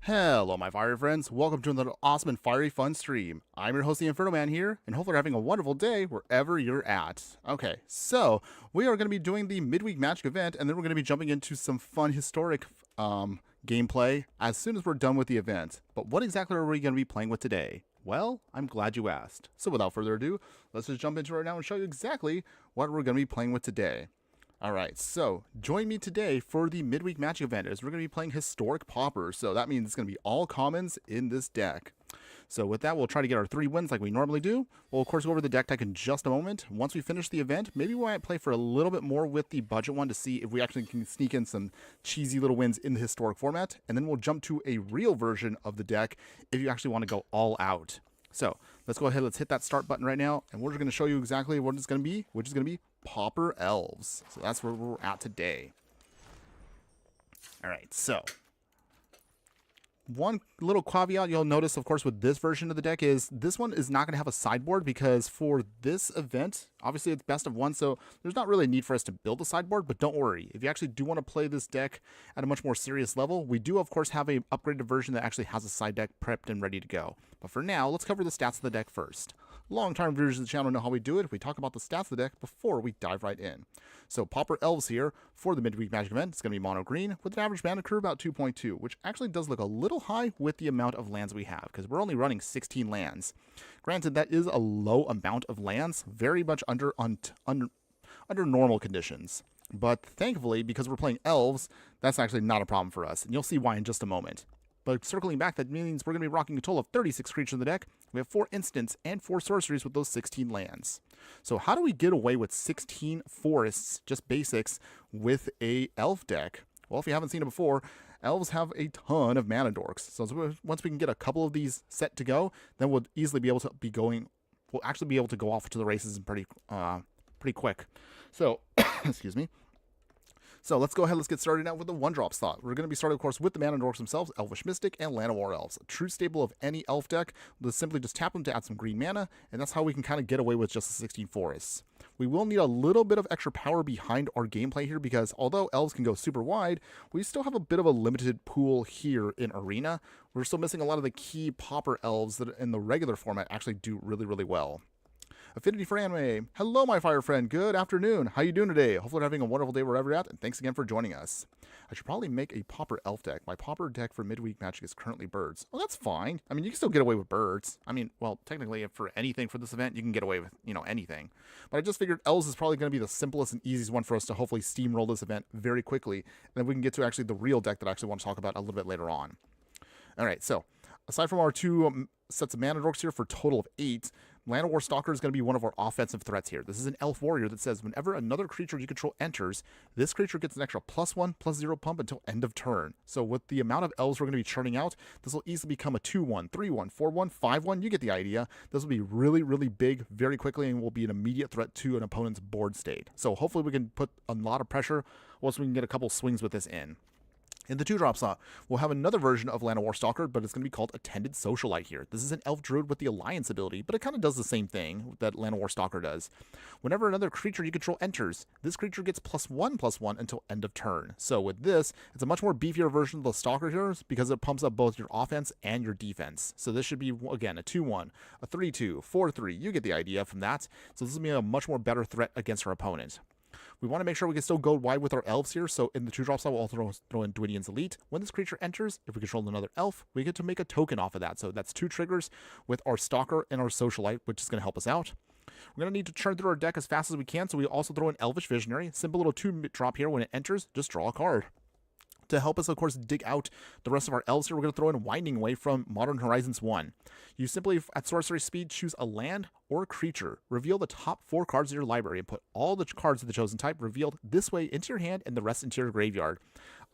Hello my fiery friends, welcome to another awesome and fiery fun stream. I'm your host the Infernoman here, and hopefully you're having a wonderful day wherever you're at. Okay, so we are going to be doing the Midweek Magic Event, and then we're going to be jumping into some fun historic gameplay as soon as we're done with the event. But what exactly are we going to be playing with today? Well, I'm glad you asked. So without further ado, let's just jump into it right now and show you exactly what we're going to be playing with today. Alright, so join me today for the Midweek Magic Event as we're going to be playing Historic Pauper. So that means it's going to be all commons in this deck. So with that, we'll try to get our 3 wins like we normally do. We'll of course go over the deck in just a moment. Once we finish the event, maybe we might play for a little bit more with the budget one to see if we actually can sneak in some cheesy little wins in the historic format. And then we'll jump to a real version of the deck if you actually want to go all out. So let's go ahead, let's hit that start button right now, and we're just going to show you exactly what it's going to be, which is going to be Pauper Elves. So that's where we're at today. All right, so one little caveat you'll notice, of course, with this version of the deck is this one is not going to have a sideboard because for this event, obviously it's best of one, so there's not really a need for us to build a sideboard, but don't worry. If you actually do want to play this deck at a much more serious level, we do, of course, have a upgraded version that actually has a side deck prepped and ready to go. But for now, let's cover the stats of the deck first. Long-time viewers of the channel know how we do it. We talk about the stats of the deck before we dive right in. So Pauper Elves here for the Midweek Magic Event. It's going to be mono green with an average mana curve about 2.2, which actually does look a little high with the amount of lands we have because we're only running 16 lands. Granted, that is a low amount of lands, very much under normal conditions. But thankfully, because we're playing elves, that's actually not a problem for us, and you'll see why in just a moment. But circling back, that means we're going to be rocking a total of 36 creatures in the deck. We have 4 instants and 4 sorceries with those 16 lands. So how do we get away with 16 forests, just basics, with a elf deck? Well, if you haven't seen it before, elves have a ton of mana dorks. So once we can get a couple of these set to go, then we'll easily be able to be going, we'll actually be able to go off to the races pretty quick. So, excuse me. So let's go ahead, let's get started now with the one-drop slot. We're going to be starting, of course, with the mana dorks themselves, Elvish Mystic and Llanowar Elves. A true staple of any elf deck. We'll simply just tap them to add some green mana, and that's how we can kind of get away with just the 16 forests. We will need a little bit of extra power behind our gameplay here because although elves can go super wide, we still have a bit of a limited pool here in Arena. We're still missing a lot of the key Pauper Elves that in the regular format actually do really, really well. Affinity for Anime. Hello, my fire friend. Good afternoon. How you doing today? Hopefully you're having a wonderful day wherever you're at, and thanks again for joining us. I should probably make a Pauper Elf deck. My Pauper deck for Midweek Magic is currently birds. Well, that's fine. I mean, you can still get away with birds. I mean, well, technically, for anything for this event, you can get away with, anything. But I just figured Elves is probably going to be the simplest and easiest one for us to hopefully steamroll this event very quickly, and then we can get to actually the real deck that I actually want to talk about a little bit later on. All right, so aside from our 2 sets of mana dorks here for a total of 8, Llanowar Stalker is going to be one of our offensive threats here. This is an elf warrior that says whenever another creature you control enters, this creature gets an extra +1/+0 pump until end of turn. So with the amount of elves we're going to be churning out, this will easily become a 2/1, 3/1, 4/1, 5/1. You get the idea. This will be really, really big very quickly and will be an immediate threat to an opponent's board state. So hopefully we can put a lot of pressure once we can get a couple swings with this in. In the 2-drop slot, we'll have another version of Llanowar Stalker, but it's going to be called Attended Socialite here. This is an elf druid with the Alliance ability, but it kind of does the same thing that Llanowar Stalker does. Whenever another creature you control enters, this creature gets +1/+1 until end of turn. So with this, it's a much more beefier version of the Stalker here because it pumps up both your offense and your defense. So this should be, again, a 2/1, a 3/2, 4/3. You get the idea from that. So this will be a much more better threat against our opponent. We want to make sure we can still go wide with our elves here, so in the 2-drop slot, we'll also throw in Dwidian's Elite. When this creature enters, if we control another elf, we get to make a token off of that. So that's 2 triggers with our Stalker and our Socialite, which is going to help us out. We're going to need to churn through our deck as fast as we can, so we also throw in Elvish Visionary. Simple little 2-drop here. When it enters, just draw a card. To help us, of course, dig out the rest of our elves here, we're going to throw in Winding Way from Modern Horizons 1. You simply, at sorcery speed, choose a land or a creature. Reveal the top 4 cards of your library and put all the cards of the chosen type revealed this way into your hand and the rest into your graveyard.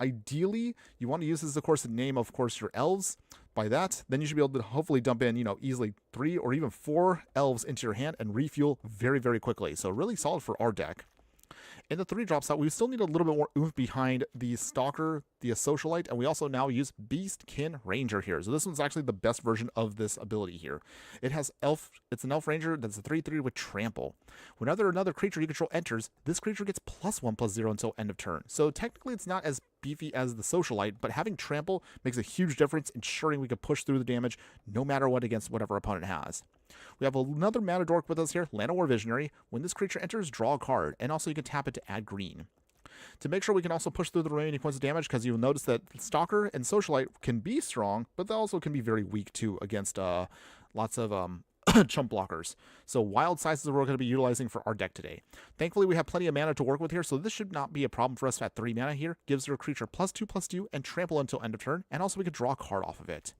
Ideally, you want to use this, of course, the name, of course, your elves. By that, then you should be able to hopefully dump in, easily 3 or even 4 elves into your hand and refuel very, very quickly. So really solid for our deck. In the 3-drop slot, we still need a little bit more oomph behind the Stalker, the Socialite, and we also now use Beastkin Ranger here. So this one's actually the best version of this ability here. It has it's an Elf Ranger that's a 3/3 with Trample. Whenever another creature you control enters, this creature gets +1/+0 until end of turn. So technically it's not as beefy as the Socialite, but having Trample makes a huge difference, ensuring we can push through the damage no matter what against whatever opponent has. We have another Mana Dork with us here, Llanowar Visionary. When this creature enters, draw a card, and also you can tap it to add green. To make sure we can also push through the remaining points of damage, because you'll notice that Stalker and Socialite can be strong, but they also can be very weak too against lots of chump blockers. So wild sizes we're going to be utilizing for our deck today. Thankfully, we have plenty of mana to work with here, so this should not be a problem for us at 3 mana here. Gives your creature +2/+2 and trample until end of turn, and also we can draw a card off of it.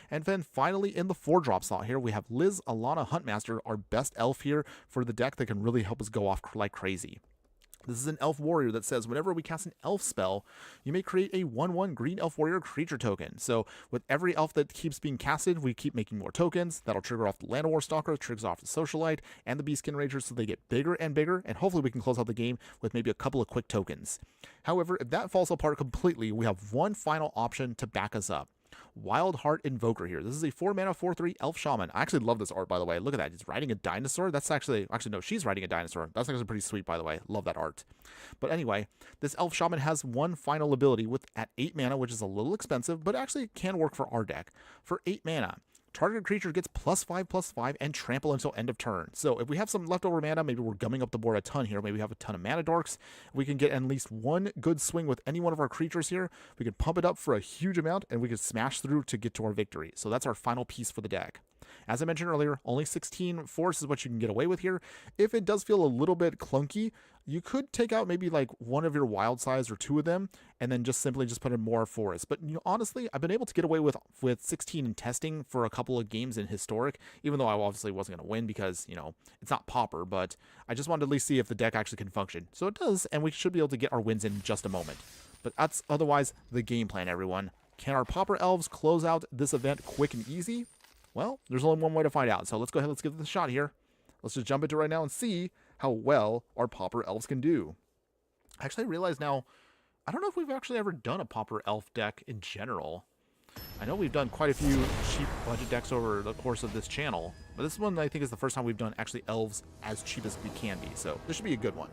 And then finally, in the 4-drop slot here, we have Liz Alana Huntmaster, our best elf here for the deck that can really help us go off like crazy. This is an elf warrior that says whenever we cast an elf spell, you may create a 1/1 green elf warrior creature token. So with every elf that keeps being casted, we keep making more tokens. That'll trigger off the Llanowar Stalker, triggers off the Socialite, and the Beastskin Ranger, so they get bigger and bigger, and hopefully we can close out the game with maybe a couple of quick tokens. However, if that falls apart completely, we have one final option to back us up. Wild Heart Invoker here. This is a 4-mana 4/3 elf shaman. I actually love this art, by the way. Look at that. He's riding a dinosaur. That's actually no, she's riding a dinosaur. That's actually pretty sweet, by the way. Love that art. But anyway, this elf shaman has one final ability at 8 mana, which is a little expensive, but actually can work for our deck. For 8 mana, targeted creature gets +5/+5 and trample until end of turn. So if we have some leftover mana, maybe we're gumming up the board a ton here. Maybe we have a ton of mana dorks. We can get at least one good swing with any one of our creatures here. We can pump it up for a huge amount, and we can smash through to get to our victory. So that's our final piece for the deck. As I mentioned earlier, only 16 force is what you can get away with here. If it does feel a little bit clunky, you could take out maybe like one of your wild size or 2 of them, and then just simply put in more forest. But honestly, I've been able to get away with 16 in testing for a couple of games in Historic, even though I obviously wasn't going to win because, it's not Pauper, but I just wanted to at least see if the deck actually can function. So it does, and we should be able to get our wins in just a moment. But that's otherwise the game plan, everyone. Can our Pauper Elves close out this event quick and easy? Well, there's only one way to find out. So let's go ahead, let's give it a shot here. Let's just jump into it right now and see how well our Pauper Elves can do. Actually, I realize now, I don't know if we've actually ever done a Pauper Elf deck in general. I know we've done quite a few cheap budget decks over the course of this channel, but this one I think is the first time we've done actually elves as cheap as we can be, so this should be a good one.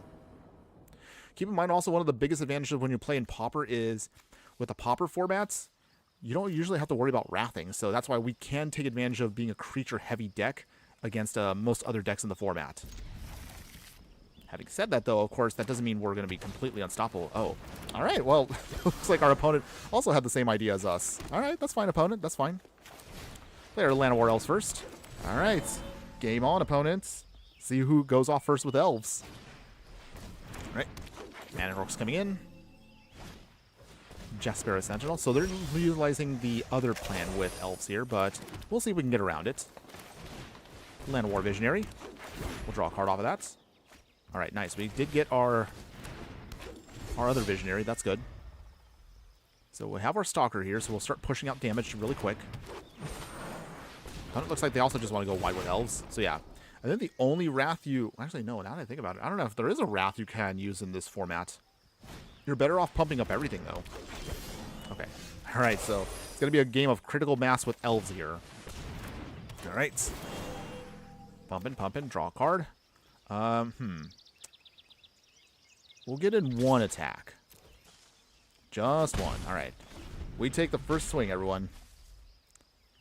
Keep in mind also, one of the biggest advantages when you play in Pauper is with the Pauper formats, you don't usually have to worry about wrathing, so that's why we can take advantage of being a creature-heavy deck against most other decks in the format. Having said that, though, of course, that doesn't mean we're going to be completely unstoppable. Oh, all right, well, looks like our opponent also had the same idea as us. All right, that's fine, opponent, that's fine. Play our Llanowar Elves first. All right, game on, opponents. See who goes off first with Elves. All right, Mana Dorks coming in. Jaspera Sentinel. So they're utilizing the other plan with Elves here, but we'll see if we can get around it. Llanowar Visionary. We'll draw a card off of that. All right, nice. We did get our other Visionary. That's good. So we have our Stalker here, so we'll start pushing out damage really quick. It looks like they also just want to go wide with Elves. So yeah. I think the only Wrath you... Actually, no, now that I think about it, I don't know if there is a Wrath you can use in this format. You're better off pumping up everything, though. Okay. All right, so it's going to be a game of critical mass with Elves here. All right. Pumping, draw a card. We'll get in one attack. Just one. All right. We take the first swing, everyone.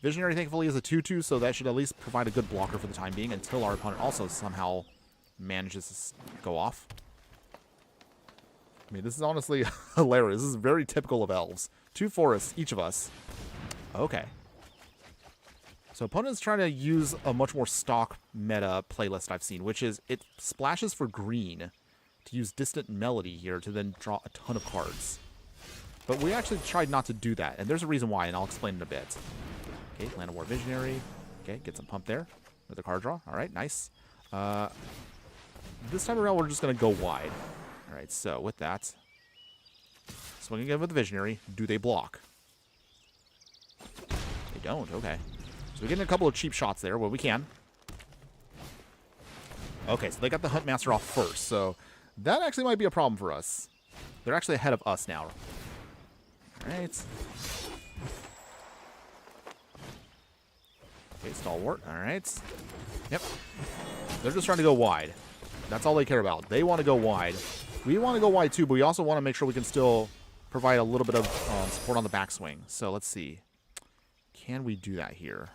Visionary, thankfully, is a 2/2, so that should at least provide a good blocker for the time being until our opponent also somehow manages to go off. I mean, this is honestly hilarious. This is very typical of Elves. 2 forests, each of us. Okay. So opponent's trying to use a much more stock meta playlist I've seen, which is it splashes for green to use Distant Melody here to then draw a ton of cards. But we actually tried not to do that, and there's a reason why, and I'll explain in a bit. Okay, Llanowar Visionary. Okay, get some pump there. Another card draw. All right, nice. This time around, we're just going to go wide. All right, so with that, swing again with the Visionary. Do they block? They don't. Okay. So we're getting a couple of cheap shots there where we can. Okay, so they got the Huntmaster off first, so that actually might be a problem for us. They're actually ahead of us now. All right. Okay, Stalwart. All right. Yep. They're just trying to go wide. That's all they care about. They want to go wide. We want to go wide too, but we also want to make sure we can still provide a little bit of support on the backswing. So let's see. Can we do that here?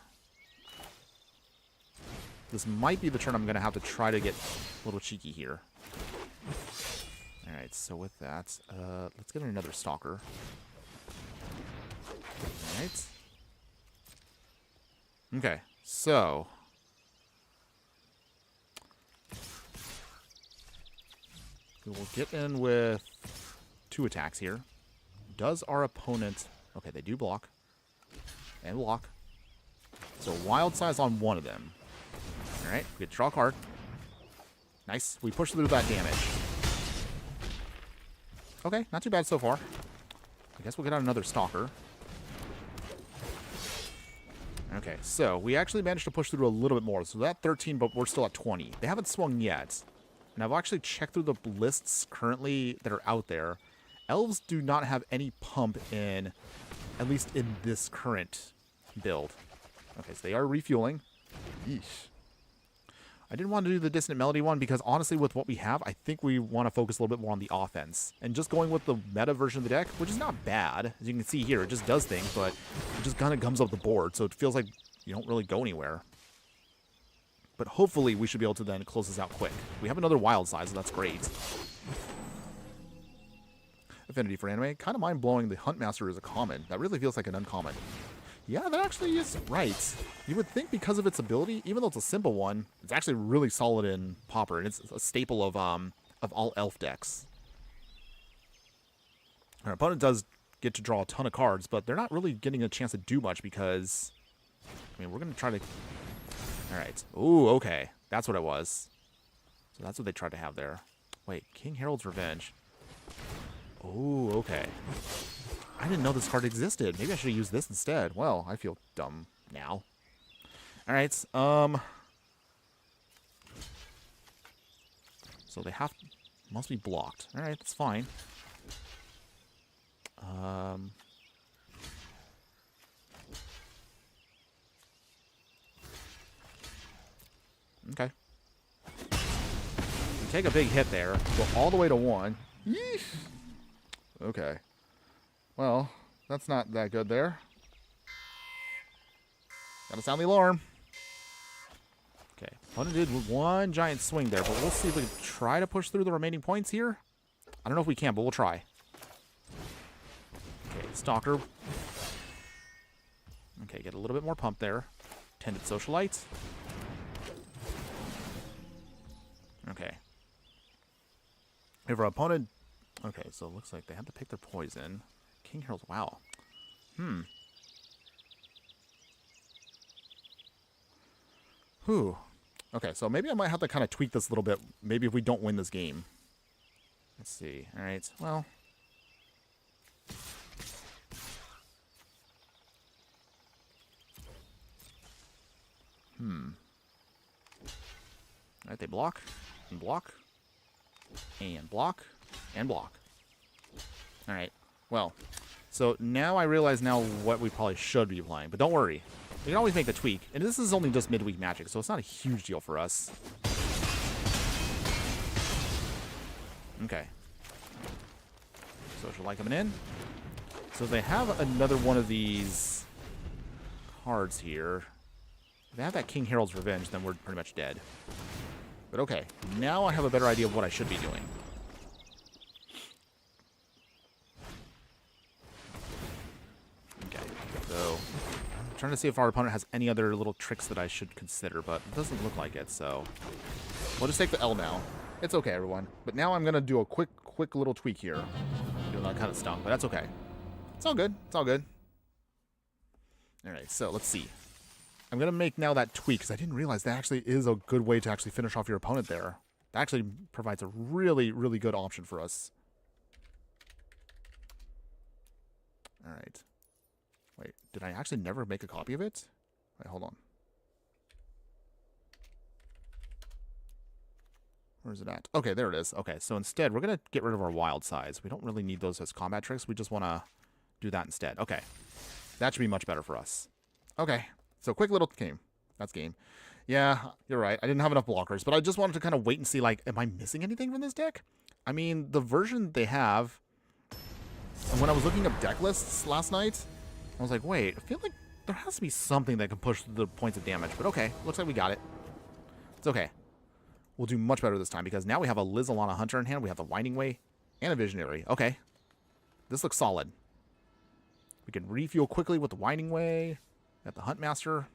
This might be the turn I'm going to have to try to get a little cheeky here. Alright, so with that, let's get another Stalker. Alright. Okay, so... we will get in with 2 attacks here. Does our opponent... okay, they do block. And block. So wild size on one of them. Alright, we get to draw a card. Nice. We push through that damage. Okay, not too bad so far. I guess we'll get out another Stalker. Okay, so we actually managed to push through a little bit more. So that 13, but we're still at 20. They haven't swung yet. And I've actually checked through the lists currently that are out there. Elves do not have any pump in, at least in this current build. Okay, so they are refueling. Yeesh. I didn't want to do the Dissonant Melody one because honestly with what we have, I think we want to focus a little bit more on the offense. And just going with the meta version of the deck, which is not bad. As you can see here, it just does things, but it just kind of comes up the board. So it feels like you don't really go anywhere. But hopefully we should be able to then close this out quick. We have another wild size, so that's great. Affinity for anime. Kind of mind-blowing the Huntmaster is a common. That really feels like an uncommon. Yeah, that actually is right. You would think because of its ability, even though it's a simple one, it's actually really solid in Pauper, and it's a staple of all elf decks. Our opponent does get to draw a ton of cards, but they're not really getting a chance to do much because, I mean, we're going to try to... Alright. Ooh, okay. That's what it was. So that's what they tried to have there. Wait, King Harold's Revenge. Ooh, okay. I didn't know this card existed. Maybe I should have used this instead. Well, I feel dumb now. Alright, so they must be blocked. Alright, that's fine. Okay. We take a big hit there. Go all the way to 1. Yeesh. Okay. Well, that's not that good there. Gotta sound the alarm. Okay. Opponent did one giant swing there, but we'll see if we can try to push through the remaining points here. I don't know if we can, but we'll try. Okay, Stalker. Okay, get a little bit more pump there. Tended Socialite. Okay. If our opponent... okay, so it looks like they have to pick their poison. King Harold's... wow. Whew. Okay, so maybe I might have to kind of tweak this a little bit. Maybe if we don't win this game. Let's see. Alright, well... Alright, they block, and block, and block, and block. Alright, well, so now I realize now what we probably should be playing, but don't worry. We can always make the tweak, and this is only just midweek Magic, so it's not a huge deal for us. Okay. Social Light coming in. So if they have another one of these cards here, if they have that King Harold's Revenge, then we're pretty much dead. But okay, now I have a better idea of what I should be doing. Okay, so I'm trying to see if our opponent has any other little tricks that I should consider, but it doesn't look like it, so we'll just take the L now. It's okay, everyone. But now I'm going to do a quick little tweak here. Doing that kind of stunk, but that's okay. It's all good. It's all good. Alright, so let's see. I'm going to make now that tweak, because I didn't realize that actually is a good way to actually finish off your opponent there. That actually provides a really, really good option for us. Alright. Wait, did I actually never make a copy of it? Wait, hold on. Where's it at? Okay, there it is. Okay, so instead, we're going to get rid of our wild size. We don't really need those as combat tricks. We just want to do that instead. Okay. That should be much better for us. Okay. So, quick little game. That's game. Yeah, you're right. I didn't have enough blockers, but I just wanted to kind of wait and see, like, am I missing anything from this deck? I mean, the version they have And when I was looking up deck lists last night, I was like, wait, I feel like there has to be something that can push the points of damage. But okay, looks like we got it. It's okay. We'll do much better this time because now we have a Liz Alana Hunter in hand. We have the Winding Way and a Visionary. Okay. This looks solid. We can refuel quickly with the Winding Way. Got the Huntmaster.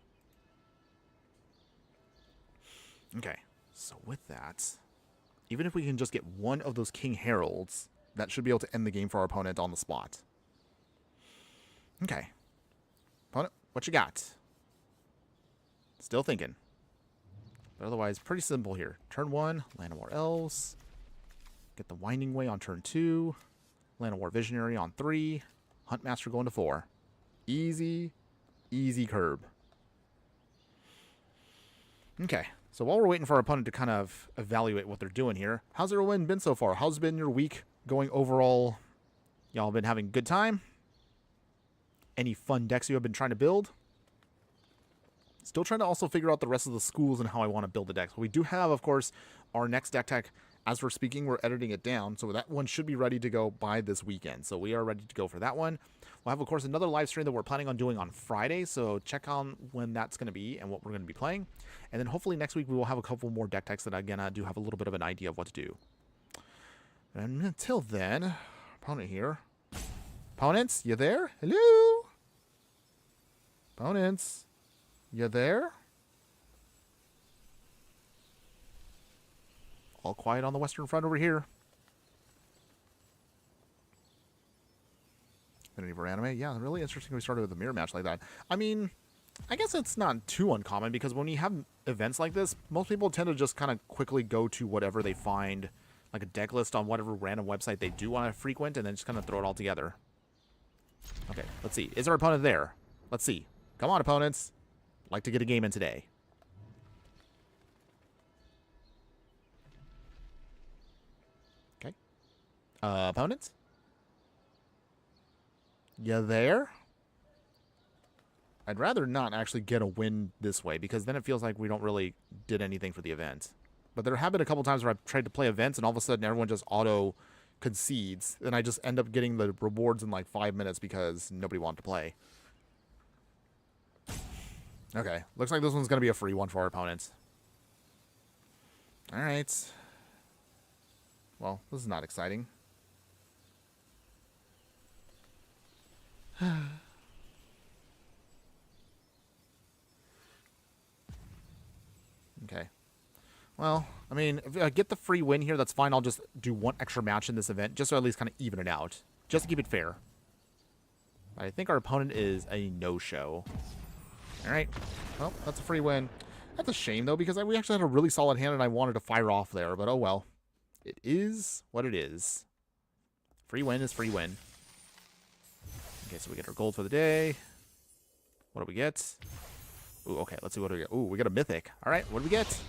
Okay. So with that, even if we can just get one of those King Heralds, that should be able to end the game for our opponent on the spot. Okay. Opponent, what you got? Still thinking. But otherwise, pretty simple here. Turn 1, Land of War Elves. Get the Winding Way on turn 2. Land of War Visionary on 3. Huntmaster going to 4. Easy, easy curb. Okay. So while we're waiting for our opponent to kind of evaluate what they're doing here, how's everyone been so far? How's been your week going overall? Y'all been having a good time? Any fun decks you have been trying to build? Still trying to also figure out the rest of the schools and how I want to build the decks. But we do have, of course, our next deck tech. As we're speaking, we're editing it down. So that one should be ready to go by this weekend. So we are ready to go for that one. We'll have, of course, another live stream that we're planning on doing on Friday. So check on when that's going to be and what we're going to be playing. And then hopefully next week we will have a couple more deck techs that, again, I do have a little bit of an idea of what to do. And until then, opponent here. Opponents, you there? Hello? Opponents, you there? All quiet on the western front over here. Affinity for anime? Yeah, really interesting we started with a mirror match like that. I mean, I guess it's not too uncommon because when you have events like this, most people tend to just kind of quickly go to whatever they find, like a deck list on whatever random website they do want to frequent, and then just kind of throw it all together. Okay, let's see. Is our opponent there? Let's see. Come on, opponents. Like to get a game in today. Okay. Opponents? You there? I'd rather not actually get a win this way because then it feels like we don't really did anything for the event. But there have been a couple times where I've tried to play events and all of a sudden everyone just auto concedes and I just end up getting the rewards in like 5 minutes because nobody wanted to play. Okay, looks like this one's going to be a free one for our opponents. Alright. Well, this is not exciting. Okay. Well, I mean, if I get the free win here, that's fine. I'll just do one extra match in this event, just so at least kind of even it out. Just to keep it fair. I think our opponent is a no-show. Alright. Well, that's a free win. That's a shame, though, because we actually had a really solid hand and I wanted to fire off there, but oh well. It is what it is. Free win is free win. Okay, so we get our gold for the day. What do we get? Ooh, okay, let's see what do we get. Ooh, we got a mythic. Alright, what do we get?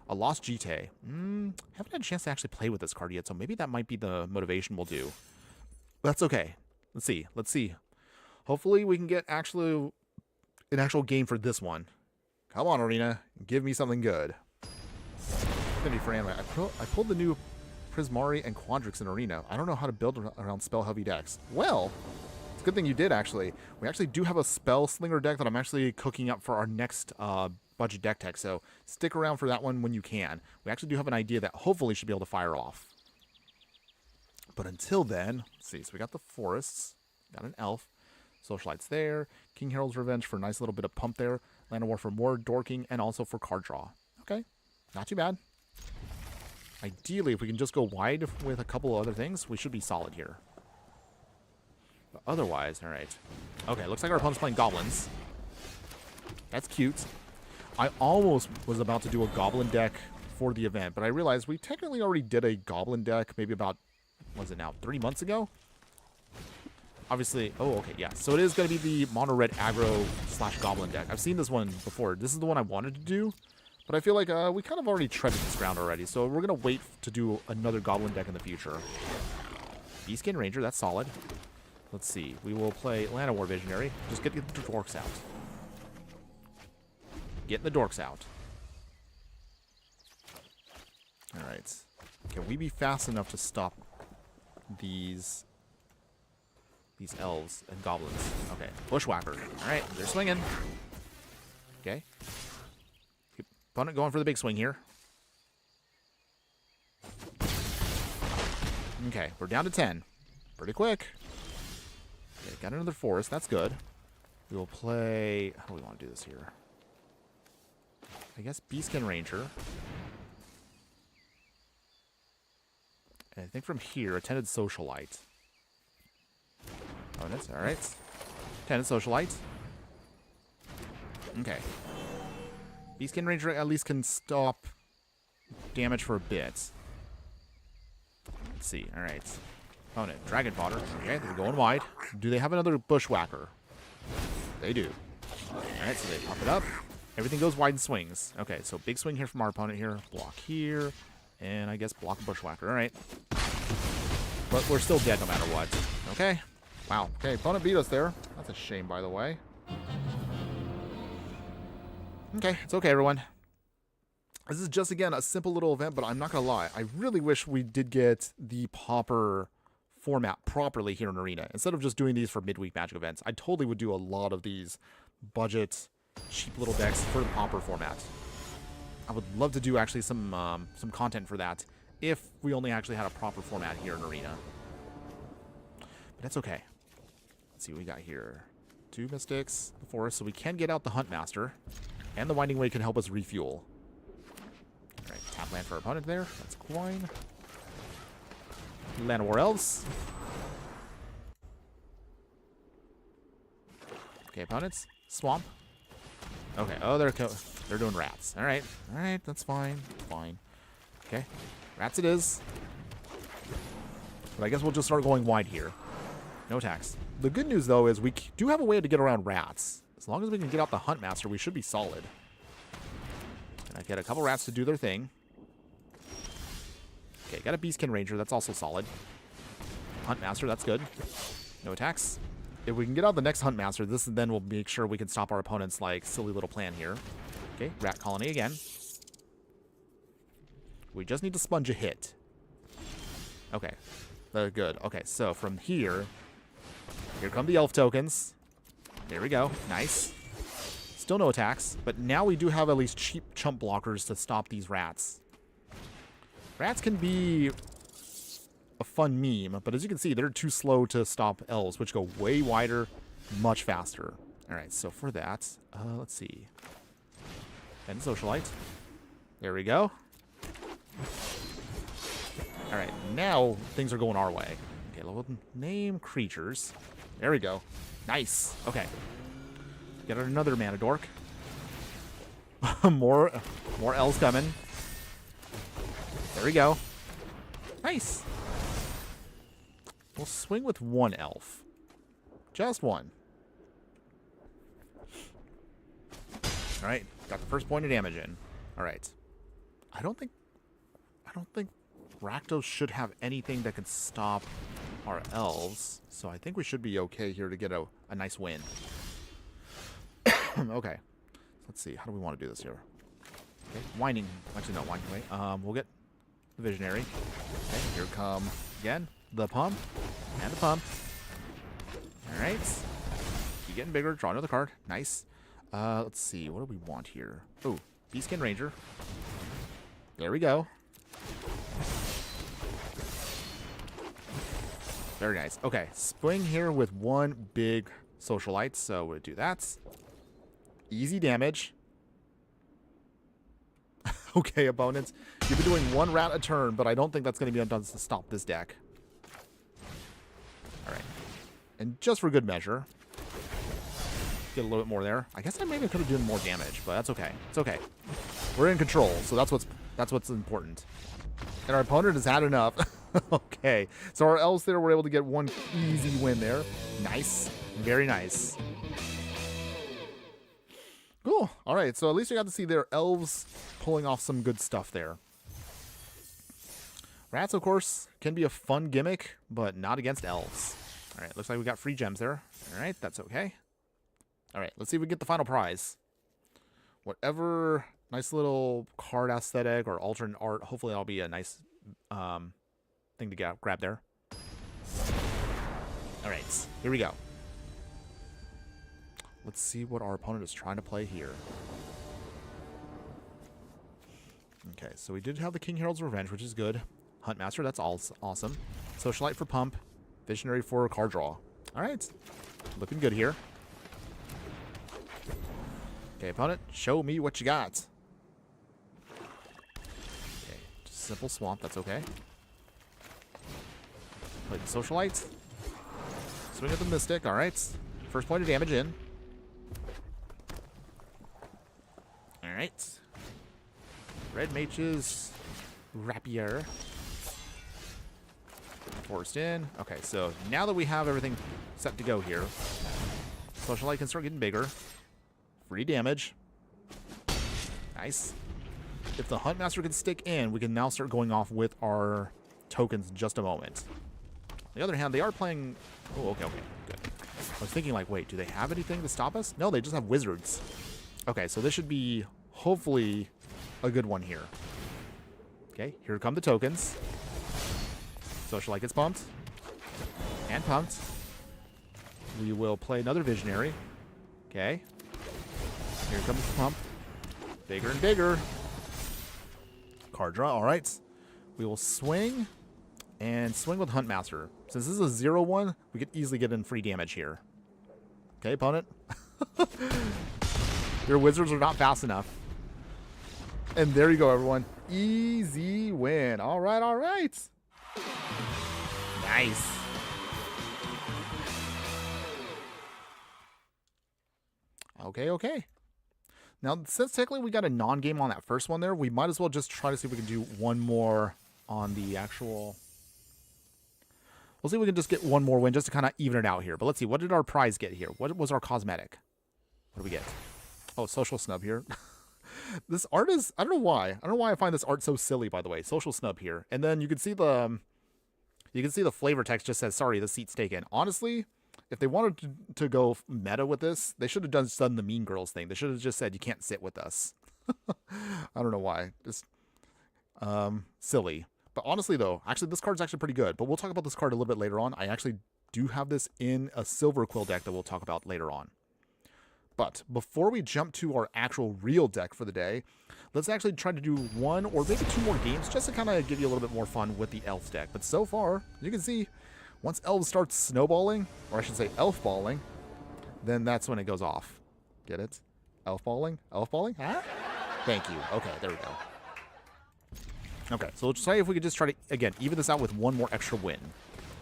A Lost GT. Haven't had a chance to actually play with this card yet, so maybe that might be the motivation we'll do. But that's okay. Let's see. Let's see. Hopefully we can get an actual game for this one. Come on, Arena. Give me something good. Affinity for anime. I pulled the new Prismari and Quandrix in Arena. I don't know how to build around spell-heavy decks. Well, it's a good thing you did, actually. We actually do have a Spell Slinger deck that I'm actually cooking up for our next budget deck tech, so stick around for that one when you can. We actually do have an idea that hopefully should be able to fire off. But until then, let's see. So we got the Forests. Got an Elf. Socialites there. King Herald's Revenge for a nice little bit of pump there. Land of War for more dorking and also for card draw. Okay, not too bad. Ideally, if we can just go wide with a couple of other things, we should be solid here. But otherwise, all right. Okay, looks like our opponent's playing Goblins. That's cute. I almost was about to do a Goblin deck for the event, but I realized we technically already did a Goblin deck maybe about, what is it now, 3 months ago? Obviously, oh, okay, yeah. So it is going to be the mono-red aggro / Goblin deck. I've seen this one before. This is the one I wanted to do, but I feel like we kind of already treaded this ground already, so we're going to wait to do another Goblin deck in the future. Beastkin Ranger, that's solid. Let's see. We will play Land of War Visionary. Just get the dorks out. Getting the dorks out. Alright. Can we be fast enough to stop these these elves and goblins. Okay, bushwhacker. All right, they're swinging. Okay. Keep opponent going for the big swing here. Okay, we're down to 10. Pretty quick. Okay, got another forest. That's good. We will play... How do we want to do this here? I guess Beastkin Ranger. And I think from here, Attended Socialite. Oh, that's alright. Attended Socialite. Okay. Beastkin Ranger at least can stop damage for a bit. Let's see. Alright. Opponent. Dragon Fodder. Okay, they're going wide. Do they have another Bushwhacker? They do. Alright, so they pop it up. Everything goes wide and swings. Okay, so big swing here from our opponent here. Block here. And I guess block a Bushwhacker. Alright. But we're still dead no matter what. Okay. Wow. Okay, opponent beat us there. That's a shame, by the way. Okay, it's okay, everyone. This is just, again, a simple little event, but I'm not going to lie. I really wish we did get the Pauper format properly here in Arena. Instead of just doing these for midweek Magic events, I totally would do a lot of these budget, cheap little decks for the Pauper format. I would love to do actually some content for that if we only actually had a proper format here in Arena. But that's okay. Let's see what we got here. 2 Mystics, the Forest, so we can get out the Huntmaster. And the Winding Way can help us refuel. Alright, tap land for our opponent there. That's a coin. Land of War Elves. Okay, opponents. Swamp. Okay, oh, they're doing rats. Alright, alright, that's fine. Fine. Okay, rats it is. But I guess we'll just start going wide here. No attacks. The good news, though, is we do have a way to get around rats. As long as we can get out the Huntmaster, we should be solid. And I get a couple rats to do their thing. Okay, got a Beastkin Ranger. That's also solid. Huntmaster, that's good. No attacks. If we can get out the next Huntmaster, this then will make sure we can stop our opponent's, like, silly little plan here. Okay, Rat Colony again. We just need to sponge a hit. Okay. Good. Okay, so from here come the elf tokens. There we go. Nice. Still no attacks, but now we do have at least cheap chump blockers to stop these rats. Rats can be a fun meme, but as you can see, they're too slow to stop elves, which go way wider, much faster. All right, so for that, let's see. And Socialite. There we go. All right, now things are going our way. Okay, we'll name creatures. There we go. Nice. Okay. Get another mana dork. more elves coming. There we go. Nice. We'll swing with 1 elf. Just 1. Alright, got the first point of damage in. Alright. I don't think Rakdos should have anything that can stop our elves, so I think we should be okay here to get a nice win. Okay. Let's see. How do we want to do this here? Okay. Winding. Actually, not Winding Way. We'll get the Visionary. Okay. Here come, again, the Pump. And the Pump. Alright. Keep getting bigger. Draw another card. Nice. Let's see. What do we want here? Oh, Beastkin Ranger. There we go. Very nice. Okay. Swing here with 1 big Socialite. So we'll do that. Easy damage. Okay, opponents. You've been doing 1 rat a turn, but I don't think that's going to be enough to stop this deck. Alright. And just for good measure, get a little bit more there. I guess I maybe could have done more damage, but that's okay. It's okay. We're in control, so that's what's important. And our opponent has had enough. Okay. So our elves there were able to get 1 easy win there. Nice. Very nice. Cool. All right, so at least we got to see their elves pulling off some good stuff there. Rats, of course, can be a fun gimmick, but not against elves. All right, looks like we got free gems there. All right, that's okay. All right, let's see if we get the final prize. Whatever nice little card aesthetic or alternate art, hopefully that'll be a nice thing to grab there. All right, here we go. Let's see what our opponent is trying to play here. Okay, so we did have the King Herald's Revenge, which is good. Huntmaster, that's awesome. Socialite for pump. Visionary for card draw. All right, looking good here. Okay, opponent, show me what you got. Okay, just simple swamp, that's okay. Play the Socialite. Swing at the Mystic, all right. First point of damage in. All right. Red Mage's Rapier. Forced in. Okay, so now that we have everything set to go here, Socialite can start getting bigger. Free damage. Nice. If the Huntmaster can stick in, we can now start going off with our tokens in just a moment. On the other hand, they are playing... Oh, okay, good. I was thinking, like, wait, do they have anything to stop us? No, they just have wizards. Okay, so this should be, hopefully, a good one here. Okay, here come the tokens. Socialite gets pumped. And pumped. We will play another Visionary. Okay. Here comes the pump. Bigger and bigger. Card draw, alright. We will swing. And swing with Huntmaster. Since this is a 0-1, we could easily get in free damage here. Okay, opponent. Your wizards are not fast enough. And there you go, everyone. Easy win. Alright, alright. Nice. Okay, okay. Now, since technically we got a non-game on that first one there, we might as well just try to see if we can do one more on the actual... We'll see if we can just get one more win just to kind of even it out here. But let's see, what did our prize get here? What was our cosmetic? What do we get? Oh, social snub here. This art is... I don't know why. I don't know why I find this art so silly, by the way. Social snub here. And then you can see the... You can see the flavor text just says, sorry, the seat's taken. Honestly, if they wanted to go meta with this, they should have done the Mean Girls thing. They should have just said, you can't sit with us. I don't know why. Just silly. But honestly, though, actually, this card's actually pretty good. But we'll talk about this card a little bit later on. I actually do have this in a Silver Quill deck that we'll talk about later on. But before we jump to our actual real deck for the day, let's actually try to do one or maybe two more games just to kind of give you a little bit more fun with the Elves deck. But so far, you can see, once Elves starts snowballing, or I should say elf-balling, then that's when it goes off. Get it? Elf-balling? Elf-balling? Huh? Thank you. Okay, there we go. Okay, so let's try if we could just try to, again, even this out with one more extra win.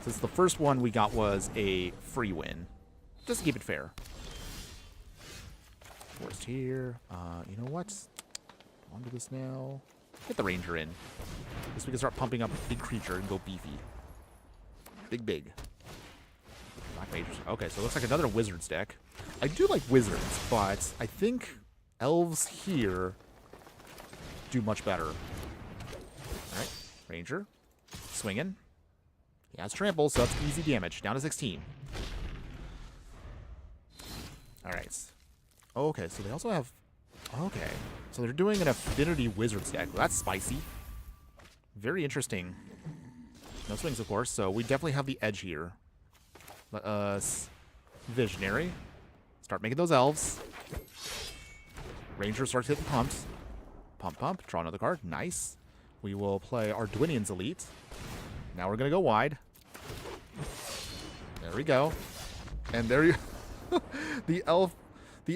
Since the first one we got was a free win. Just to keep it fair. Forced here. You know what? On to this now. Get the Ranger in. Guess we can start pumping up a big creature and go beefy. Big, big. Black Mages. Okay, so it looks like another Wizards deck. I do like Wizards, but I think Elves here do much better. Alright, Ranger. Swinging. He has Trample, so that's easy damage. Down to 16. Alright. Okay, so they also have... Okay, so they're doing an Affinity Wizards deck. Well, that's spicy. Very interesting. No swings, of course, so we definitely have the edge here. Let us... Visionary. Start making those Elves. Ranger starts hitting pumps. Pump, pump. Draw another card. Nice. We will play Arduinian's Elite. Now we're going to go wide. There we go. And there you... The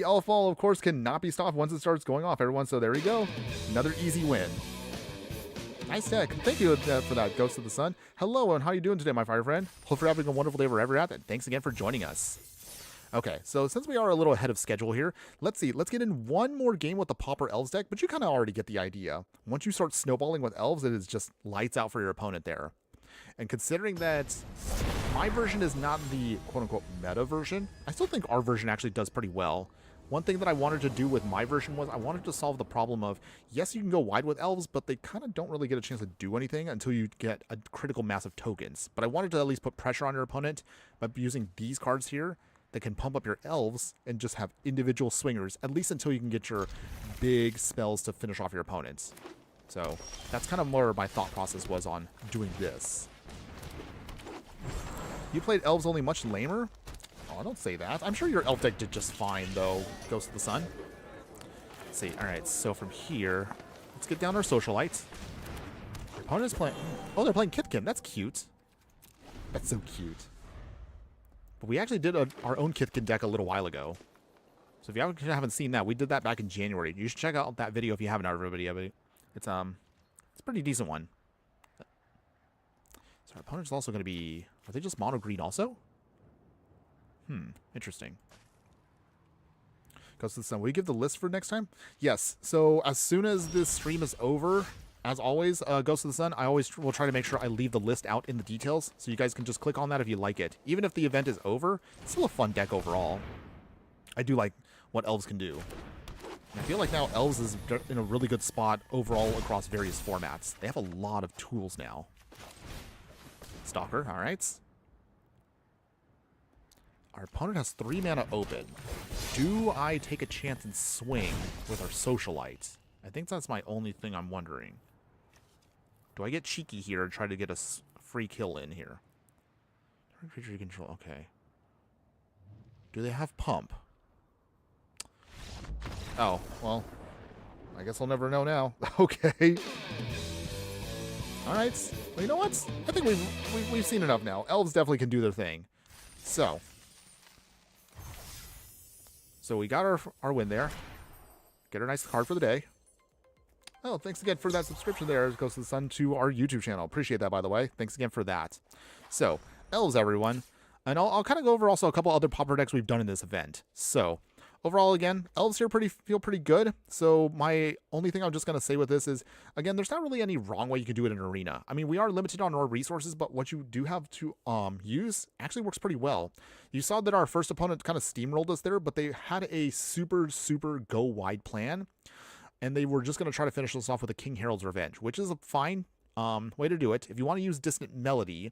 elf ball, of course, cannot be stopped once it starts going off, everyone. So there we go. Another easy win. Nice deck. Thank you for that, Ghost of the Sun. Hello, and how are you doing today, my fire friend? Hope you're having a wonderful day wherever you're at. And thanks again for joining us. Okay, so since we are a little ahead of schedule here, let's see. Let's get in one more game with the Pauper Elves deck, but you kind of already get the idea. Once you start snowballing with Elves, it is just lights out for your opponent there. And considering that my version is not the quote-unquote meta version, I still think our version actually does pretty well. One thing that I wanted to do with my version was I wanted to solve the problem of, yes, you can go wide with Elves, but they kind of don't really get a chance to do anything until you get a critical mass of tokens. But I wanted to at least put pressure on your opponent by using these cards here that can pump up your Elves and just have individual swingers, at least until you can get your big spells to finish off your opponents. So that's kind of more my thought process was on doing this. You played Elves only much lamer? Oh, don't say that. I'm sure your Elf deck did just fine, though, Ghost of the Sun. Let's see. All right, so from here, let's get down our Socialites. Our opponent is playing... Oh, they're playing Kitkin. That's cute. That's so cute. But we actually did our own Kitkin deck a little while ago. So if you haven't seen that, we did that back in January. You should check out that video if you haven't already. It's a pretty decent one. So our opponent's also going to be... Are they just mono green also? Interesting. Ghost of the Sun. Will you give the list for next time? Yes. So as soon as this stream is over, as always, Ghost of the Sun, I always will try to make sure I leave the list out in the details, so you guys can just click on that if you like it. Even if the event is over, it's still a fun deck overall. I do like what Elves can do. And I feel like now Elves is in a really good spot overall across various formats. They have a lot of tools now. Stalker, all right. Our opponent has 3 mana open. Do I take a chance and swing with our Socialite? I think that's my only thing I'm wondering. Do I get cheeky here and try to get a free kill in here? Creature you control, okay. Do they have Pump? Oh, well, I guess I'll never know now. Okay. All right. Well, you know what? I think we've seen enough now. Elves definitely can do their thing. So we got our win there. Get a nice card for the day. Oh, thanks again for that subscription there, Ghost of the Sun, to our YouTube channel. Appreciate that, by the way. Thanks again for that. So, Elves, everyone. And I'll kind of go over also a couple other Pauper decks we've done in this event. So, overall, again, Elves here feel pretty good. So my only thing I'm just going to say with this is, again, there's not really any wrong way you can do it in Arena. I mean, we are limited on our resources, but what you do have to use actually works pretty well. You saw that our first opponent kind of steamrolled us there, but they had a super, super go wide plan. And they were just going to try to finish this off with a King Harold's Revenge, which is a fine way to do it. If you want to use Distant Melody,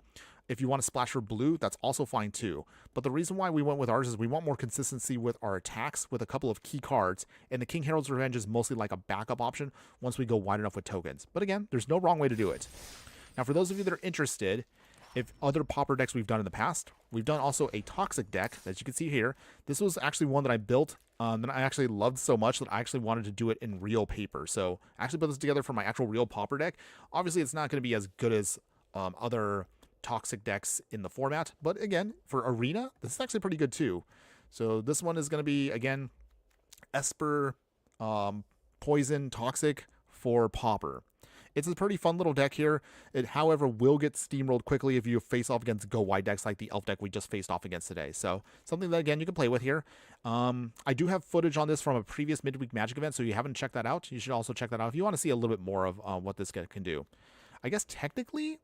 if you want to splash for blue, that's also fine too. But the reason why we went with ours is we want more consistency with our attacks with a couple of key cards. And the King Harold's Revenge is mostly like a backup option once we go wide enough with tokens. But again, there's no wrong way to do it. Now, for those of you that are interested, if other Pauper decks we've done in the past, we've done also a Toxic deck, as you can see here. This was actually one that I built that I actually loved so much that I actually wanted to do it in real paper. So I actually put this together for my actual real Pauper deck. Obviously, it's not going to be as good as other Toxic decks in the format, but again, for Arena, this is actually pretty good too. So this one is going to be, again, Esper, Poison, Toxic for Pauper. It's a pretty fun little deck here. It, however, will get steamrolled quickly if you face off against go-wide decks like the Elf deck we just faced off against today. So something that, again, you can play with here. I do have footage on this from a previous Midweek Magic event, so if you haven't checked that out, you should also check that out if you want to see a little bit more of what this deck can do. I guess technically,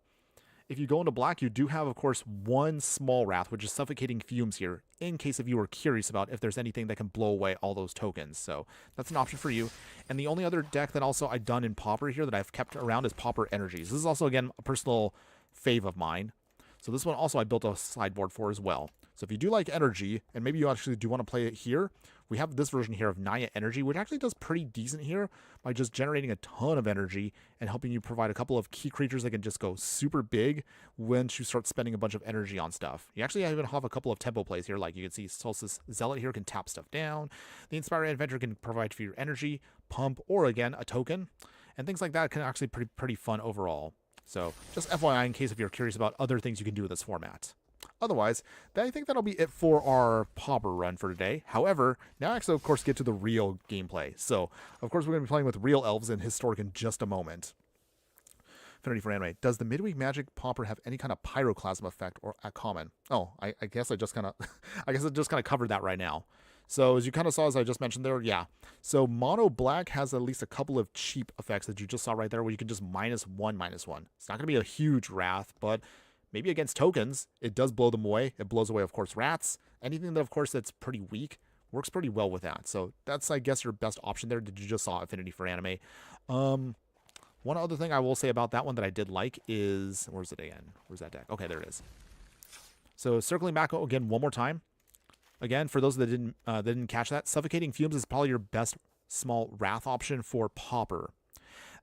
if you go into black, you do have, of course, one small Wrath, which is Suffocating Fumes here, in case if you were curious about if there's anything that can blow away all those tokens. So that's an option for you. And the only other deck that also I've done in Pauper here that I've kept around is Pauper Energies. This is also, again, a personal fave of mine. So this one also I built a sideboard for as well. So if you do like Energy, and maybe you actually do want to play it here, we have this version here of Naya Energy, which actually does pretty decent here by just generating a ton of energy and helping you provide a couple of key creatures that can just go super big once you start spending a bunch of energy on stuff. You actually even have a couple of tempo plays here, like you can see Solstice Zealot here can tap stuff down. The Inspired Adventure can provide for your energy, pump, or again, a token. And things like that can actually be pretty fun overall. So just FYI in case if you're curious about other things you can do with this format. Otherwise, I think that'll be it for our Pauper run for today. However, now I actually, of course, get to the real gameplay. So, of course, we're going to be playing with real Elves and Historic in just a moment. Affinity for Anime. Does the Midweek Magic Pauper have any kind of Pyroclasm effect or at common? Oh, I guess I just kind of, I guess I just kind of covered that right now. So as you kind of saw, as I just mentioned there, yeah. So Mono Black has at least a couple of cheap effects that you just saw right there, where you can just -1/-1. It's not going to be a huge Wrath, but maybe against tokens, it does blow them away. It blows away, of course, rats. Anything that, of course, that's pretty weak works pretty well with that. So that's, I guess, your best option there that you just saw, Affinity for Anime. One other thing I will say about that one that I did like is, where's it again? Where's that deck? Okay, there it is. So circling back again one more time. Again, for those that didn't catch that, Suffocating Fumes is probably your best small Wrath option for Pauper.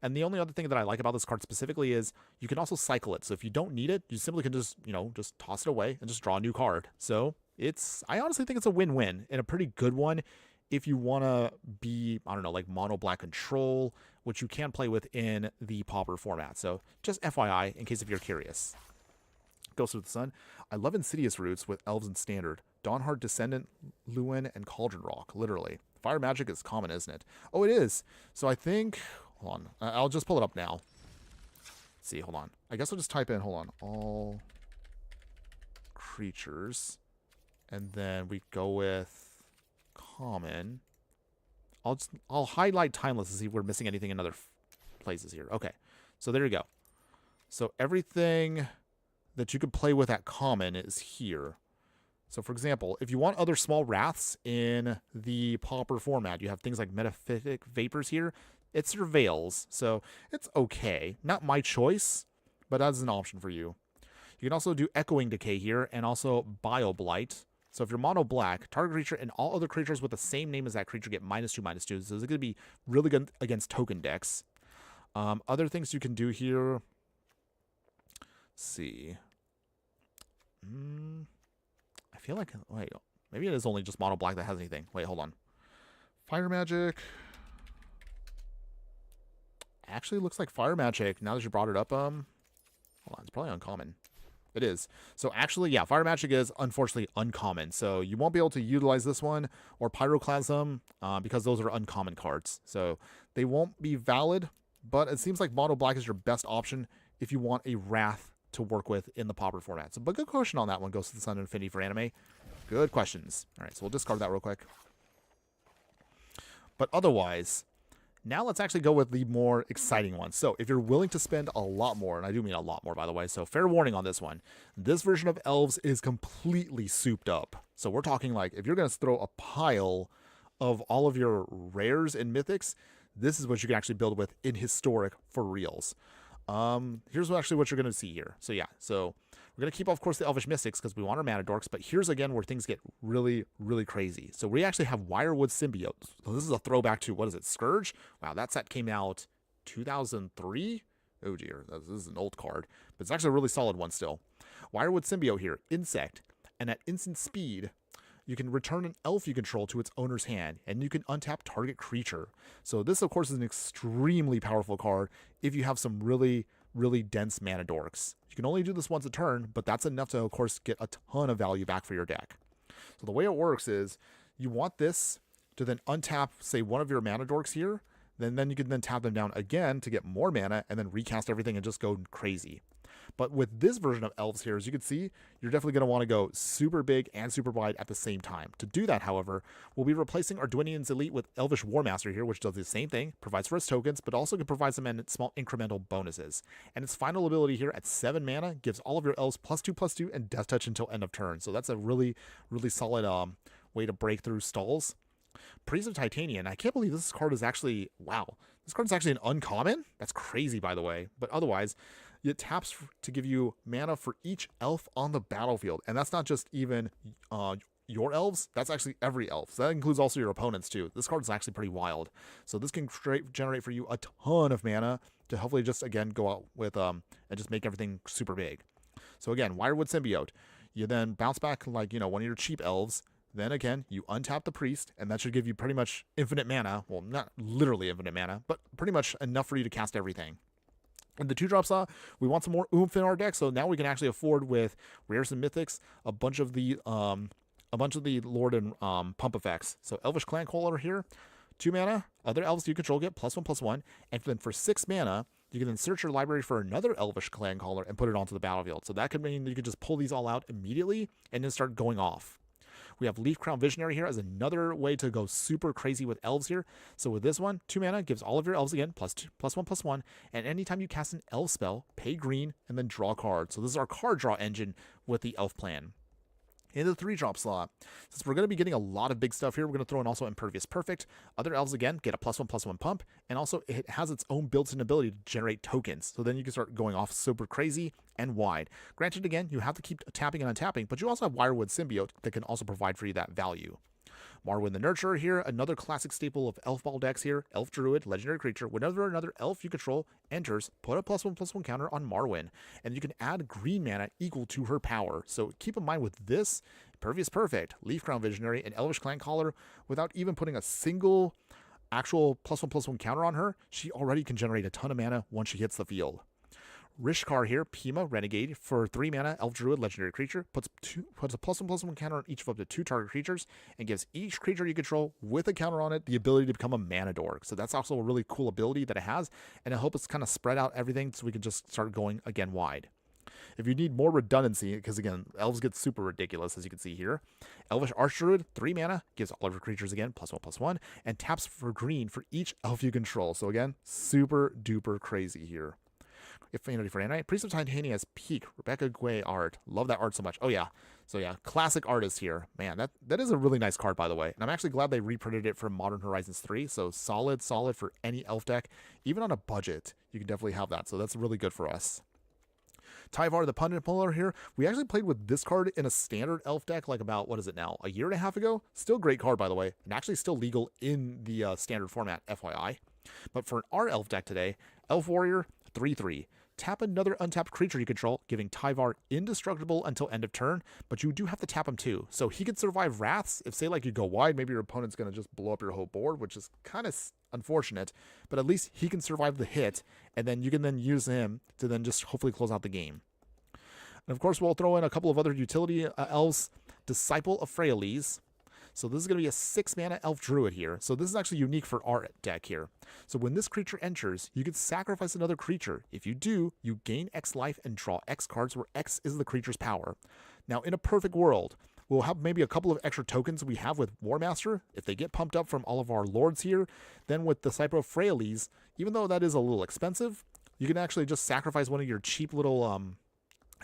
And the only other thing that I like about this card specifically is you can also cycle it. So if you don't need it, you simply can just, just toss it away and just draw a new card. So I honestly think it's a win-win and a pretty good one if you want to be, I don't know, like mono black control, which you can play with in the Pauper format. So just FYI, in case if you're curious. Ghost of the Sun. I love Insidious Roots with Elves and Standard. Dawnhard Descendant, Lewin, and Cauldron Rock, literally. Fire Magic is common, isn't it? Oh, it is. So I think, hold on, I'll just pull it up now. Let's see, hold on. I guess I'll just type in, hold on, all creatures. And then we go with common. I'll highlight Timeless to see if we're missing anything in other places here. Okay, so there you go. So everything that you could play with at common is here. So for example, if you want other small wraths in the Pauper format, you have things like Metaphysic Vapors here. It surveils, so it's okay. Not my choice, but that's an option for you. You can also do Echoing Decay here and also Bioblight. So if you're mono black, target creature and all other creatures with the same name as that creature get -2/-2. So it's going to be really good against token decks. Other things you can do here. Let's see. I feel like, wait, maybe it is only just mono black that has anything. Wait, hold on. Fire Magic. Actually looks like Fire Magic, now that you brought it up, hold on, it's probably uncommon. It is. So actually, yeah, Fire Magic is unfortunately uncommon. So you won't be able to utilize this one or Pyroclasm because those are uncommon cards. So they won't be valid, but it seems like mono black is your best option if you want a Wrath to work with in the Pauper format. So, but good question on that one, Ghost of the Sun and Infinity for anime. Good questions. All right, so we'll discard that real quick. But otherwise, now let's actually go with the more exciting one. So if you're willing to spend a lot more, and I do mean a lot more, by the way, so fair warning on this one, this version of Elves is completely souped up. So we're talking like, if you're going to throw a pile of all of your rares and mythics, this is what you can actually build with in Historic for reals. Here's actually what you're going to see here. So yeah, so we're going to keep, of course, the Elvish Mystics because we want our mana dorks, but here's again where things get really, really crazy. So we actually have Wirewood Symbiote. So this is a throwback to, what is it, Scourge? Wow, that set came out 2003? Oh dear, this is an old card, but it's actually a really solid one still. Wirewood Symbiote here, Insect, and at instant speed, you can return an elf you control to its owner's hand, and you can untap target creature. So this, of course, is an extremely powerful card if you have some really, really dense mana dorks. You can only do this once a turn, but that's enough to, of course, get a ton of value back for your deck. So the way it works is you want this to then untap, say, one of your mana dorks here, then you can then tap them down again to get more mana, and then recast everything and just go crazy. But with this version of Elves here, as you can see, you're definitely going to want to go super big and super wide at the same time. To do that, however, we'll be replacing Arduinian's Elite with Elvish Warmaster here, which does the same thing, provides for its tokens, but also can provide some small incremental bonuses. And its final ability here at 7 mana gives all of your elves +2/+2 and Death Touch until end of turn. So that's a really, really solid way to break through stalls. Priest of Titanian. I can't believe this card is actually, wow. This card is actually an uncommon? That's crazy, by the way. But otherwise, it taps to give you mana for each elf on the battlefield. And that's not just even your elves. That's actually every elf. So that includes also your opponents, too. This card is actually pretty wild. So this can generate for you a ton of mana to hopefully just, again, go out with and just make everything super big. So again, Wirewood Symbiote. You then bounce back like, one of your cheap elves. Then again, you untap the Priest, and that should give you pretty much infinite mana. Well, not literally infinite mana, but pretty much enough for you to cast everything. In the 2-drop slot, we want some more oomph in our deck, so now we can actually afford with rares and mythics a bunch of the Lord and pump effects. So Elvish Clancaller here, 2 mana. Other elves you control get +1/+1, and then for 6 mana, you can then search your library for another Elvish Clancaller and put it onto the battlefield. So that could mean you can just pull these all out immediately and then start going off. We have Leaf Crown Visionary here as another way to go super crazy with elves here. So with this one, 2 mana gives all of your elves again +1/+1, and anytime you cast an elf spell, pay green and then draw a card. So this is our card draw engine with the elf plan. In the 3-drop slot, since we're going to be getting a lot of big stuff here, we're going to throw in also Impervious Perfect. Other elves, again, get a +1/+1 pump, and also it has its own built-in ability to generate tokens. So then you can start going off super crazy and wide. Granted, again, you have to keep tapping and untapping, but you also have Wirewood Symbiote that can also provide for you that value. Marwyn the Nurturer here, another classic staple of elfball decks here. Elf Druid, legendary creature. Whenever another elf you control enters, put a +1/+1 counter on Marwyn. And you can add green mana equal to her power. So keep in mind with this, Pervious Perfect, Leaf Crown Visionary, and Elvish Clan Caller, without even putting a single actual +1/+1 counter on her, she already can generate a ton of mana once she hits the field. Rishkar here, Pima, Renegade, for 3 mana, Elf Druid, legendary creature, puts a +1/+1 counter on each of up to 2 target creatures, and gives each creature you control with a counter on it the ability to become a mana dork. So that's also a really cool ability that it has, and I hope it's kind of spread out everything so we can just start going again wide. If you need more redundancy, because again, elves get super ridiculous, as you can see here, Elvish Archdruid, 3 mana, gives all of your creatures again, +1/+1, and taps for green for each elf you control. So again, super duper crazy here. Affinity for Anite, Priest of Titania's Peak, Rebecca Guay art. Love that art so much. Oh yeah. So yeah, classic artist here. Man, that is a really nice card, by the way. And I'm actually glad they reprinted it for Modern Horizons 3. So solid for any elf deck. Even on a budget, you can definitely have that. So that's really good for us. Tyvar the Pundit Puller here. We actually played with this card in a standard elf deck like about, what is it now, a year and a half ago? Still great card, by the way. And actually still legal in the standard format, FYI. But for our elf deck today, Elf Warrior, 3/3. Tap another untapped creature you control, giving Tyvar indestructible until end of turn, but you do have to tap him too. So he can survive wraths. If, say, like you go wide, maybe your opponent's going to just blow up your whole board, which is kind of unfortunate, but at least he can survive the hit, and then you can then use him to then just hopefully close out the game. And of course, we'll throw in a couple of other utility elves. Disciple of Freyalise. So this is going to be a 6 mana Elf Druid here. So this is actually unique for our deck here. So when this creature enters, you can sacrifice another creature. If you do, you gain X life and draw X cards, where X is the creature's power. Now, in a perfect world, we'll have maybe a couple of extra tokens we have with War Master. If they get pumped up from all of our lords here, then with the Disciple of Freyalise, even though that is a little expensive, you can actually just sacrifice one of your cheap little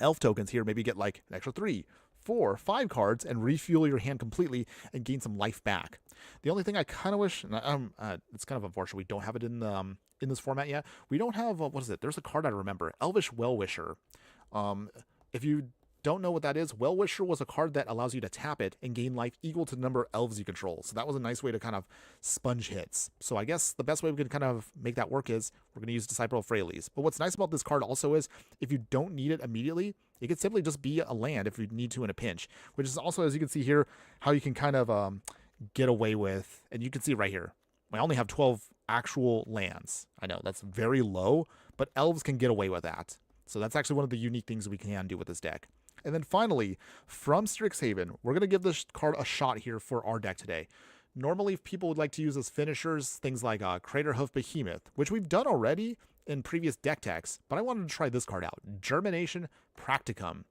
elf tokens here, maybe get like an extra 3, 4, 5 cards and refuel your hand completely and gain some life back. The only thing I kind of wish, and it's kind of unfortunate we don't have it in this format yet. We don't have what is it? There's a card I remember, Elvish Well-Wisher. If you don't know what that is, Well-Wisher was a card that allows you to tap it and gain life equal to the number of elves you control. So that was a nice way to kind of sponge hits. So I guess the best way we can kind of make that work is we're going to use Disciple of Freyalise. But what's nice about this card also is if you don't need it immediately, it could simply just be a land if you need to in a pinch, which is also, as you can see here, how you can kind of get away with, and you can see right here, I only have 12 actual lands. I know that's very low, but elves can get away with that. So that's actually one of the unique things we can do with this deck. And then finally, from Strixhaven, we're going to give this card a shot here for our deck today. Normally, people would like to use as finishers things like Craterhoof Behemoth, which we've done already in previous deck techs, but I wanted to try this card out. Germination Practicum,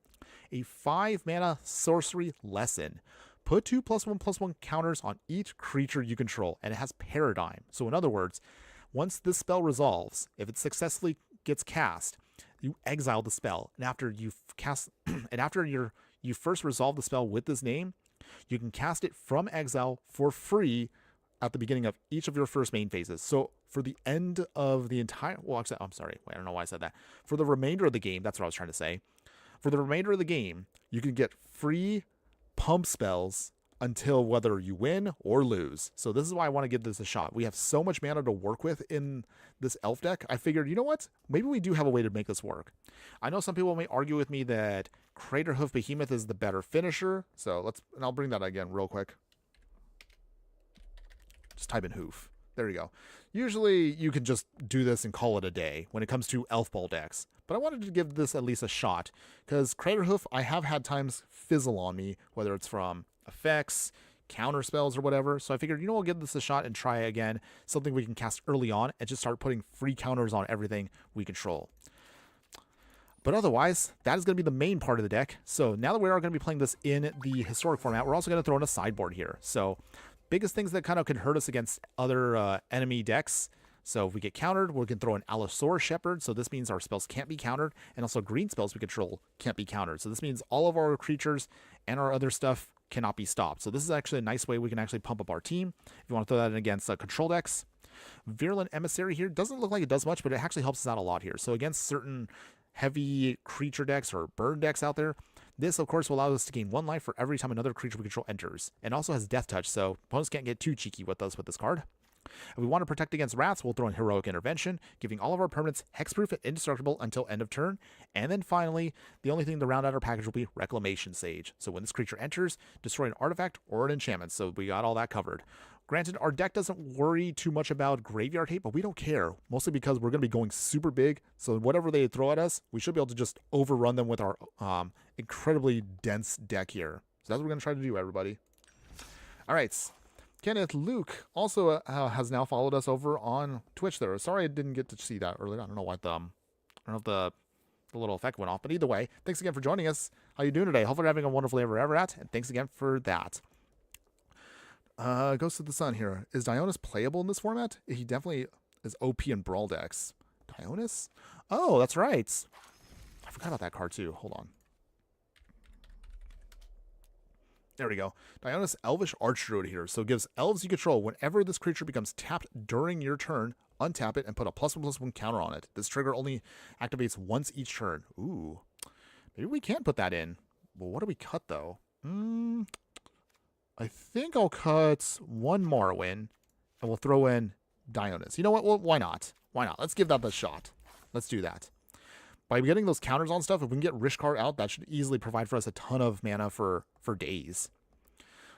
a 5 mana sorcery lesson. Put 2 +1/+1 counters on each creature you control, and it has Paradigm. So in other words, once this spell resolves, if it successfully gets cast, you exile the spell, and after you cast, and after you first resolve the spell with this name, you can cast it from exile for free at the beginning of each of your first main phases. So for the end of the entire, well, actually, I'm sorry, wait, I don't know why I said that. For the remainder of the game, that's what I was trying to say. For the remainder of the game, you can get free pump spells until whether you win or lose. So this is why I want to give this a shot. We have so much mana to work with in this elf deck. I figured, you know what? Maybe we do have a way to make this work. I know some people may argue with me that Craterhoof Behemoth is the better finisher. So and I'll bring that again real quick. Just type in hoof. There you go. Usually you can just do this and call it a day when it comes to elf ball decks. But I wanted to give this at least a shot because Craterhoof, I have had times fizzle on me, whether it's from effects, counter spells, or whatever. So I figured, you know, we'll give this a shot and try again. Something we can cast early on and just start putting free counters on everything we control. But otherwise, that is going to be the main part of the deck. So now that we are going to be playing this in the historic format, we're also going to throw in a sideboard here. So biggest things that kind of can hurt us against other enemy decks. So if we get countered, we can throw an Allosaurus Shepherd. So this means our spells can't be countered. And also green spells we control can't be countered. So this means all of our creatures and our other stuff cannot be stopped. So this is actually a nice way we can actually pump up our team. If you want to throw that in against control decks. Virulent Emissary here doesn't look like it does much, but it actually helps us out a lot here. So against certain heavy creature decks or burn decks out there, This, of course, will allow us to gain 1 life for every time another creature we control enters, and also has Death Touch, so opponents can't get too cheeky with us with this card. If we want to protect against rats, we'll throw in Heroic Intervention, giving all of our permanents hexproof and indestructible until end of turn. And then finally, the only thing to round out our package will be Reclamation Sage. So when this creature enters, destroy an artifact or an enchantment. So we got all that covered. Granted, our deck doesn't worry too much about Graveyard Hate, but we don't care. Mostly because we're going to be going super big. So whatever they throw at us, we should be able to just overrun them with our incredibly dense deck here. So that's what we're going to try to do, everybody. All right. Kenneth Luke also has now followed us over on Twitch there. Sorry I didn't get to see that earlier. I don't know why I don't know if the little effect went off. But either way, thanks again for joining us. How you doing today? Hopefully you're having a wonderful ever at. And thanks again for that. Ghost of the Sun here. Is Dionis playable in this format? He definitely is OP in Brawl decks. Dionis? Oh, that's right. I forgot about that card too. Hold on. There we go. Dionis Elvish Archdruid here. So it gives elves you control whenever this creature becomes tapped during your turn, untap it and put a +1/+1 counter on it. This trigger only activates once each turn. Ooh. Maybe we can put that in. Well, what do we cut though? I think I'll cut 1 Morrowind and we'll throw in Dionis. You know what? Well, why not? Why not? Let's give that a shot. Let's do that. By getting those counters on stuff, if we can get Rishkar out, that should easily provide for us a ton of mana for days.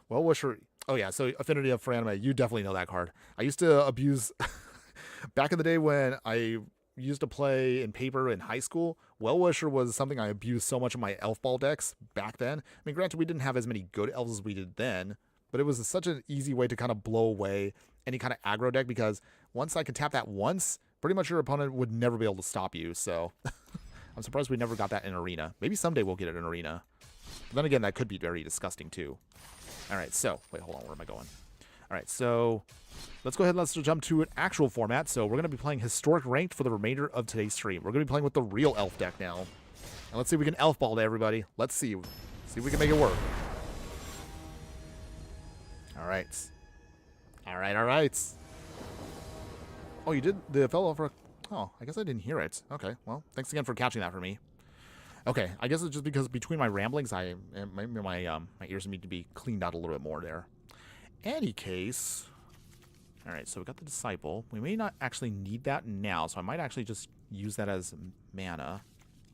Well Wisher. Oh yeah, so Affinity for Anime, you definitely know that card. I used to abuse back in the day when I used to play in paper in high school. Well Wisher was something I abused so much in my elfball decks back then. I mean, granted, we didn't have as many good elves as we did then, but it was such an easy way to kind of blow away any kind of aggro deck because once I could tap that once, pretty much your opponent would never be able to stop you. So I'm surprised we never got that in Arena. Maybe someday we'll get it in Arena. But then again, that could be very disgusting too. All right, so wait, hold on, where am I going? All right, so let's go ahead and let's jump to an actual format. So we're going to be playing Historic Ranked for the remainder of today's stream. We're going to be playing with the real elf deck now. And let's see if we can elf ball to everybody. Let's see. See if we can make it work. All right. All right, all right. Oh, you did the fellow for... Oh, I guess I didn't hear it. Okay, well, thanks again for catching that for me. Okay, I guess it's just because between my ramblings, my ears need to be cleaned out a little bit more there. Any case, all right, so we got the Disciple. We may not actually need that now, so I might actually just use that as mana.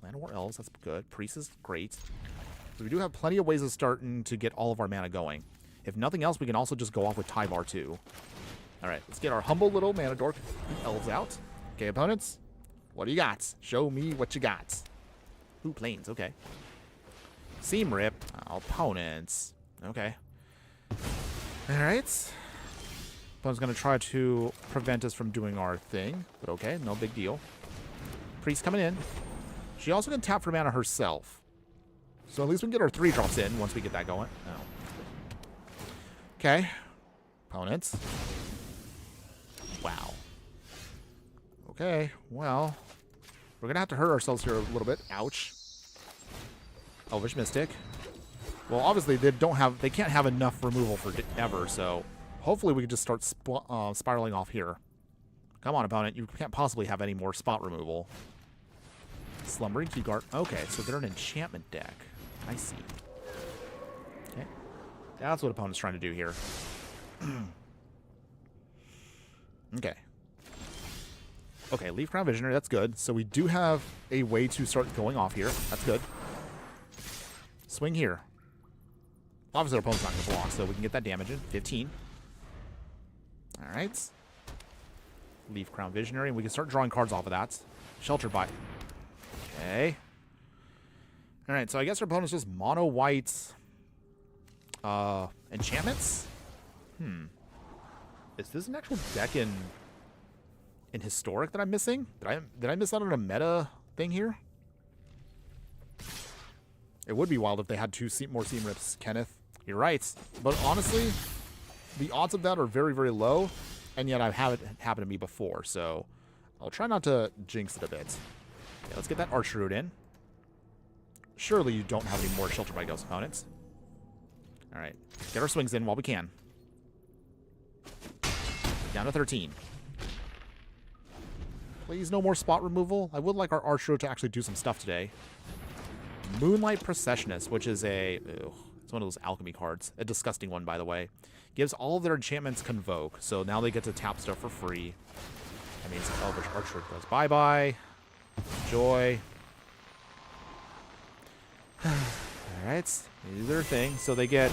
Land War Elves, that's good. Priest is great. So we do have plenty of ways of starting to get all of our mana going. If nothing else, we can also just go off with Tyvar too. All right, let's get our humble little mana dork elves out. Okay, opponents, what do you got? Show me what you got. Ooh, planes, okay. Seam Rip, opponents, okay. All right. Opponent's going to try to prevent us from doing our thing, but okay, no big deal. Priest coming in. She also can tap for mana herself. So at least we can get our 3-drops in once we get that going. Oh. Okay. Opponents. Wow. Okay, well, we're going to have to hurt ourselves here a little bit. Ouch. Elvish Mystic. Well, obviously they can't have enough removal for ever, so hopefully we can just start spiraling off here. Come on, opponent. You can't possibly have any more spot removal. Slumbering Keyguard. Okay, so they're an enchantment deck. I see. Okay. That's what opponent's trying to do here. Okay. Okay, Leaf Crown Visionary, that's good. So we do have a way to start going off here. That's good. Swing here. Obviously, our opponent's not going to block, so we can get that damage in. 15. All right. Leaf Crown Visionary, and we can start drawing cards off of that. Shelter by. Okay. All right, so I guess our opponent's just mono white enchantments. Is this an actual deck in Historic that I'm missing? Did I miss out on a meta thing here? It would be wild if they had more Seam Rips, Kenneth. You're right. But honestly, the odds of that are very, very low, and yet I've had it happen to me before, so I'll try not to jinx it a bit. Okay, let's get that Archdruid in. Surely you don't have any more Shelter by Ghost opponents. All right. Get our swings in while we can. Down to 13. Please, no more spot removal. I would like our Archdruid to actually do some stuff today. Moonlight Processionist, which is it's one of those alchemy cards. A disgusting one, by the way. Gives all of their enchantments Convoke, so now they get to tap stuff for free. That means Elvish Archer goes bye-bye. Joy. Alright, they do their thing. So they get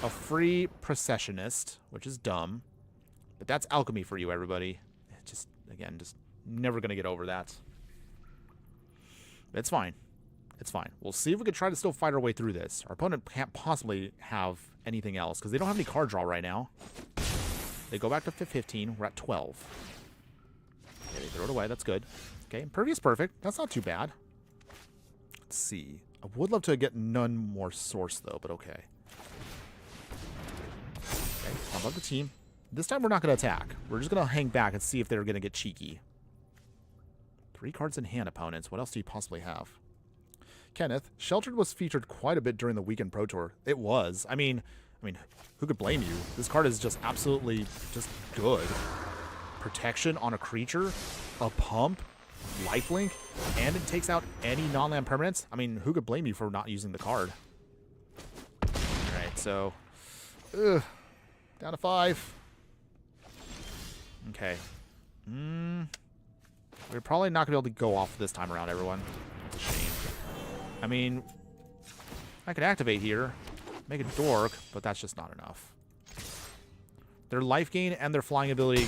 a free Processionist, which is dumb. But that's alchemy for you, everybody. Just, again, just never going to get over that. It's fine. It's fine. We'll see if we can try to still fight our way through this. Our opponent can't possibly have anything else, because they don't have any card draw right now. They go back to 15. We're at 12. Okay, they throw it away. That's good. Okay, Impervious Perfect. That's not too bad. Let's see. I would love to get none more source, though, but okay. Okay, how about the team? This time we're not going to attack. We're just going to hang back and see if they're going to get cheeky. 3 cards in hand, opponents. What else do you possibly have? Kenneth, Sheltered was featured quite a bit during the Weekend Pro Tour. It was. I mean, who could blame you? This card is just absolutely just good. Protection on a creature, a pump, lifelink, and it takes out any non-land permanents. I mean, who could blame you for not using the card? Alright, so... down to 5. Okay. We're probably not going to be able to go off this time around, everyone. It's a shame. I mean, I could activate here, make a dork, but that's just not enough. Their life gain and their flying ability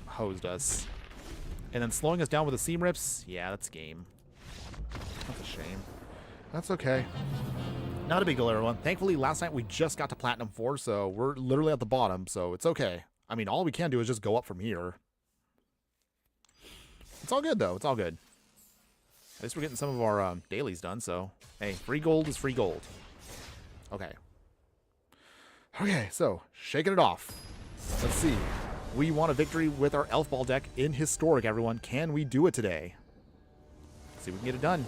hosed us. And then slowing us down with the Seam Rips, yeah, that's game. That's a shame. That's okay. Not a big deal, everyone. Thankfully, last night we just got to Platinum 4, so we're literally at the bottom, so it's okay. I mean, all we can do is just go up from here. It's all good, though. It's all good. At least we're getting some of our dailies done, so... Hey, free gold is free gold. Okay. Okay, so, shaking it off. Let's see. We want a victory with our elfball deck in Historic, everyone. Can we do it today? Let's see if we can get it done.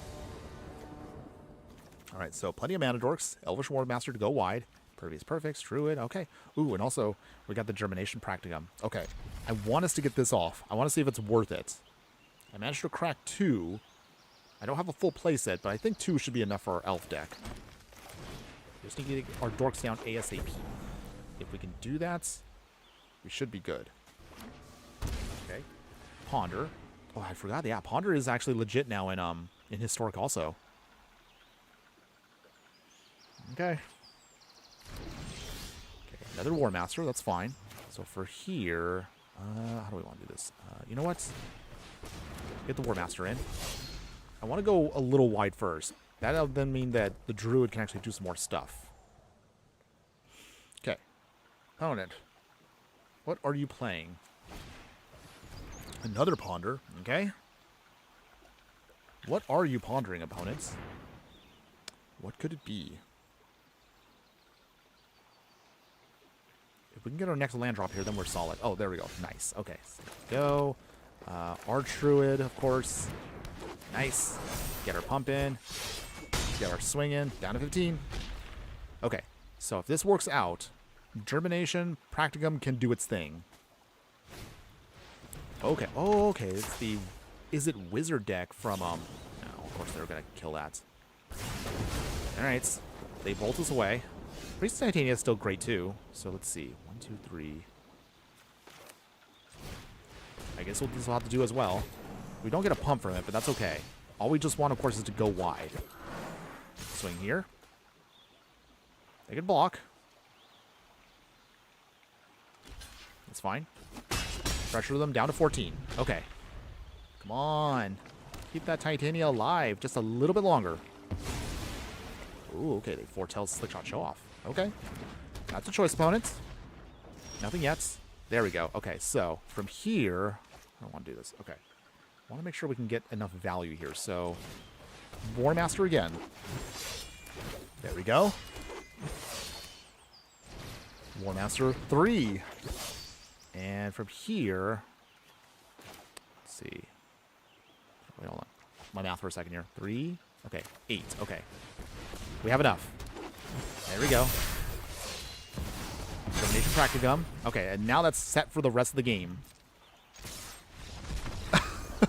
Alright, so plenty of mana dorks. Elvish Warmaster to go wide. Pervious Perfects, Druid, okay. Ooh, and also, we got the Germination Practicum. Okay, I want us to get this off. I want to see if it's worth it. I managed to crack 2. I don't have a full playset, but I think 2 should be enough for our elf deck. We just need to get our dorks down ASAP. If we can do that, we should be good. Okay. Ponder. Oh, I forgot. Yeah, Ponder is actually legit now in Historic also. Okay. Okay, another War Master. That's fine. So for here, how do we want to do this? You know what? Get the War Master in. I want to go a little wide first. That'll then mean that the Druid can actually do some more stuff. Okay. Opponent. What are you playing? Another Ponder. Okay. What are you pondering, opponents? What could it be? If we can get our next land drop here, then we're solid. Oh, there we go. Nice. Okay. So go. Arch Druid, of course. Nice. Get our pump in. Get our swing in. Down to 15. Okay. So if this works out, Germination Practicum can do its thing. Okay. Oh, okay. It's the... Is it Wizard deck from, No, of course they're going to kill that. Alright. They bolt us away. Priest of Titania is still great, too. So let's see. 1, 2, 3. I guess we'll just have to do as well. We don't get a pump from it, but that's okay. All we just want, of course, is to go wide. Swing here. They can block. That's fine. Pressure them down to 14. Okay. Come on. Keep that Titania alive just a little bit longer. Ooh, okay. They foretell Slickshot Show Off. Okay. That's a choice, opponent. Nothing yet. There we go. Okay, so from here... I don't want to do this. Okay. I want to make sure we can get enough value here. So, War Master again. There we go. War Master 3. And from here... Let's see. Wait, hold on. My math for a second here. 3. Okay, 8. Okay. We have enough. There we go. Germination Practicum. Okay, and now that's set for the rest of the game.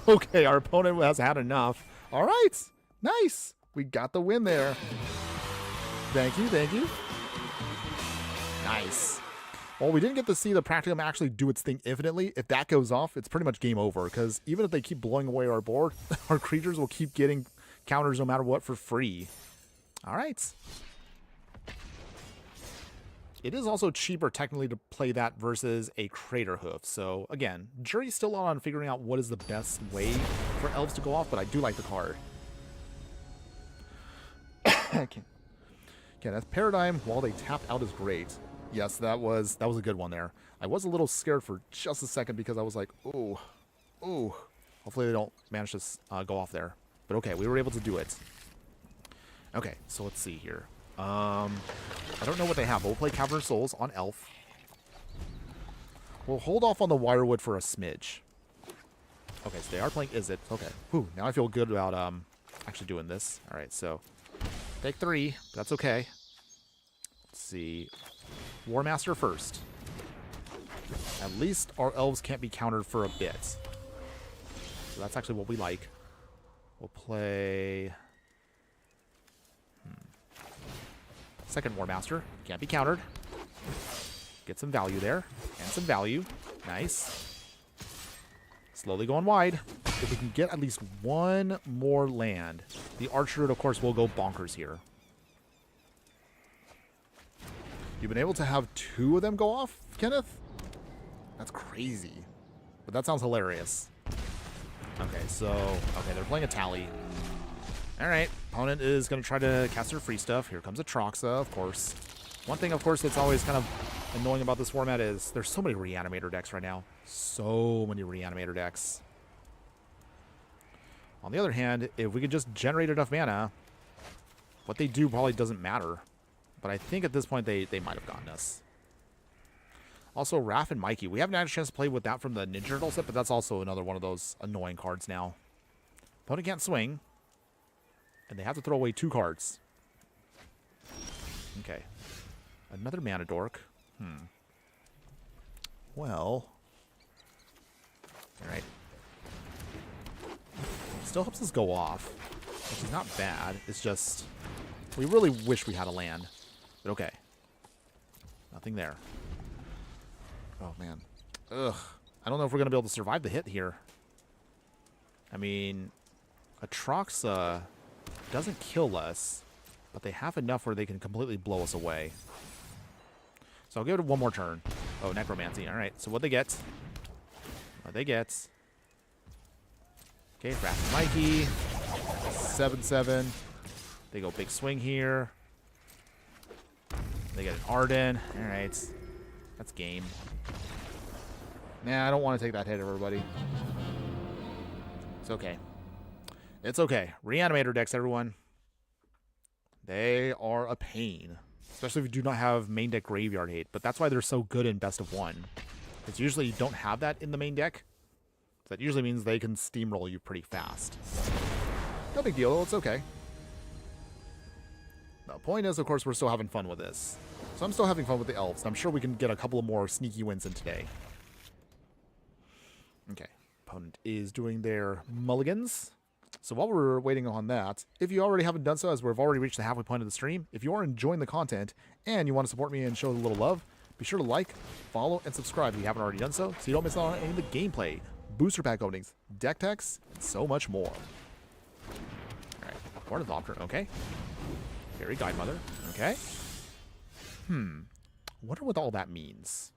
Okay, our opponent has had enough. All right. Nice. We got the win there. Thank you, thank you. Nice. Well, we didn't get to see the Practicum actually do its thing infinitely. If that goes off, it's pretty much game over, because even if they keep blowing away our board, our creatures will keep getting counters no matter what for free. All right. It is also cheaper technically to play that versus a Crater Hoof. So again, jury's still on figuring out what is the best way for elves to go off, but I do like the card. Okay, that's Paradigm while they tapped out is great. Yes, that was a good one there. I was a little scared for just a second because I was like, ooh. Hopefully they don't manage to go off there. But okay, we were able to do it. Okay, so let's see here. I don't know what they have, but we'll play Cavern of Souls on Elf. We'll hold off on the Wirewood for a smidge. Okay, so they are playing Is It. Okay. Whew, now I feel good about actually doing this. All right, so take 3. That's okay. Let's see. War Master first. At least our elves can't be countered for a bit. So that's actually what we like. We'll play... Second War Master. Can't be countered. Get some value there. And some value. Nice. Slowly going wide. If we can get at least one more land, the Archer, of course, will go bonkers here. You've been able to have 2 of them go off, Kenneth? That's crazy. But that sounds hilarious. Okay, so... Okay, they're playing a Tally. Alright, opponent is going to try to cast their free stuff. Here comes a Troxa, of course. One thing, of course, that's always kind of annoying about this format is there's so many Reanimator decks right now. So many Reanimator decks. On the other hand, if we could just generate enough mana, what they do probably doesn't matter. But I think at this point they might have gotten us. Also, Raph and Mikey. We haven't had a chance to play with that from the Ninja Turtle set, but that's also another one of those annoying cards now. Opponent can't swing. And they have to throw away 2 cards. Okay. Another Mana Dork. Well. Alright. Still helps us go off. Which is not bad. It's just... We really wish we had a land. But okay. Nothing there. Oh, man. Ugh. I don't know if we're going to be able to survive the hit here. I mean... Atroxa... doesn't kill us, but they have enough where they can completely blow us away. So I'll give it one more turn. Oh, Necromancy. All right. So what they get? What they get? Okay, Raph and Mikey. 7/7. They go big swing here. They get an Arden. All right. That's game. Nah, I don't want to take that hit, everybody. It's okay. It's okay. Reanimator decks, everyone. They are a pain. Especially if you do not have main deck graveyard hate. But that's why they're so good in best of 1. Because usually you don't have that in the main deck. That usually means they can steamroll you pretty fast. No big deal, though. It's okay. The point is, of course, we're still having fun with this. So I'm still having fun with the elves. I'm sure we can get a couple of more sneaky wins in today. Okay. Opponent is doing their mulligans. So while we're waiting on that, if you already haven't done so, as we've already reached the halfway point of the stream, if you are enjoying the content and you want to support me and show a little love, be sure to like, follow, and subscribe if you haven't already done so you don't miss out on any of the gameplay, booster pack openings, deck packs, and so much more. Alright, Ornithopter, okay. Fairy Guide Mother, okay. Wonder what all that means.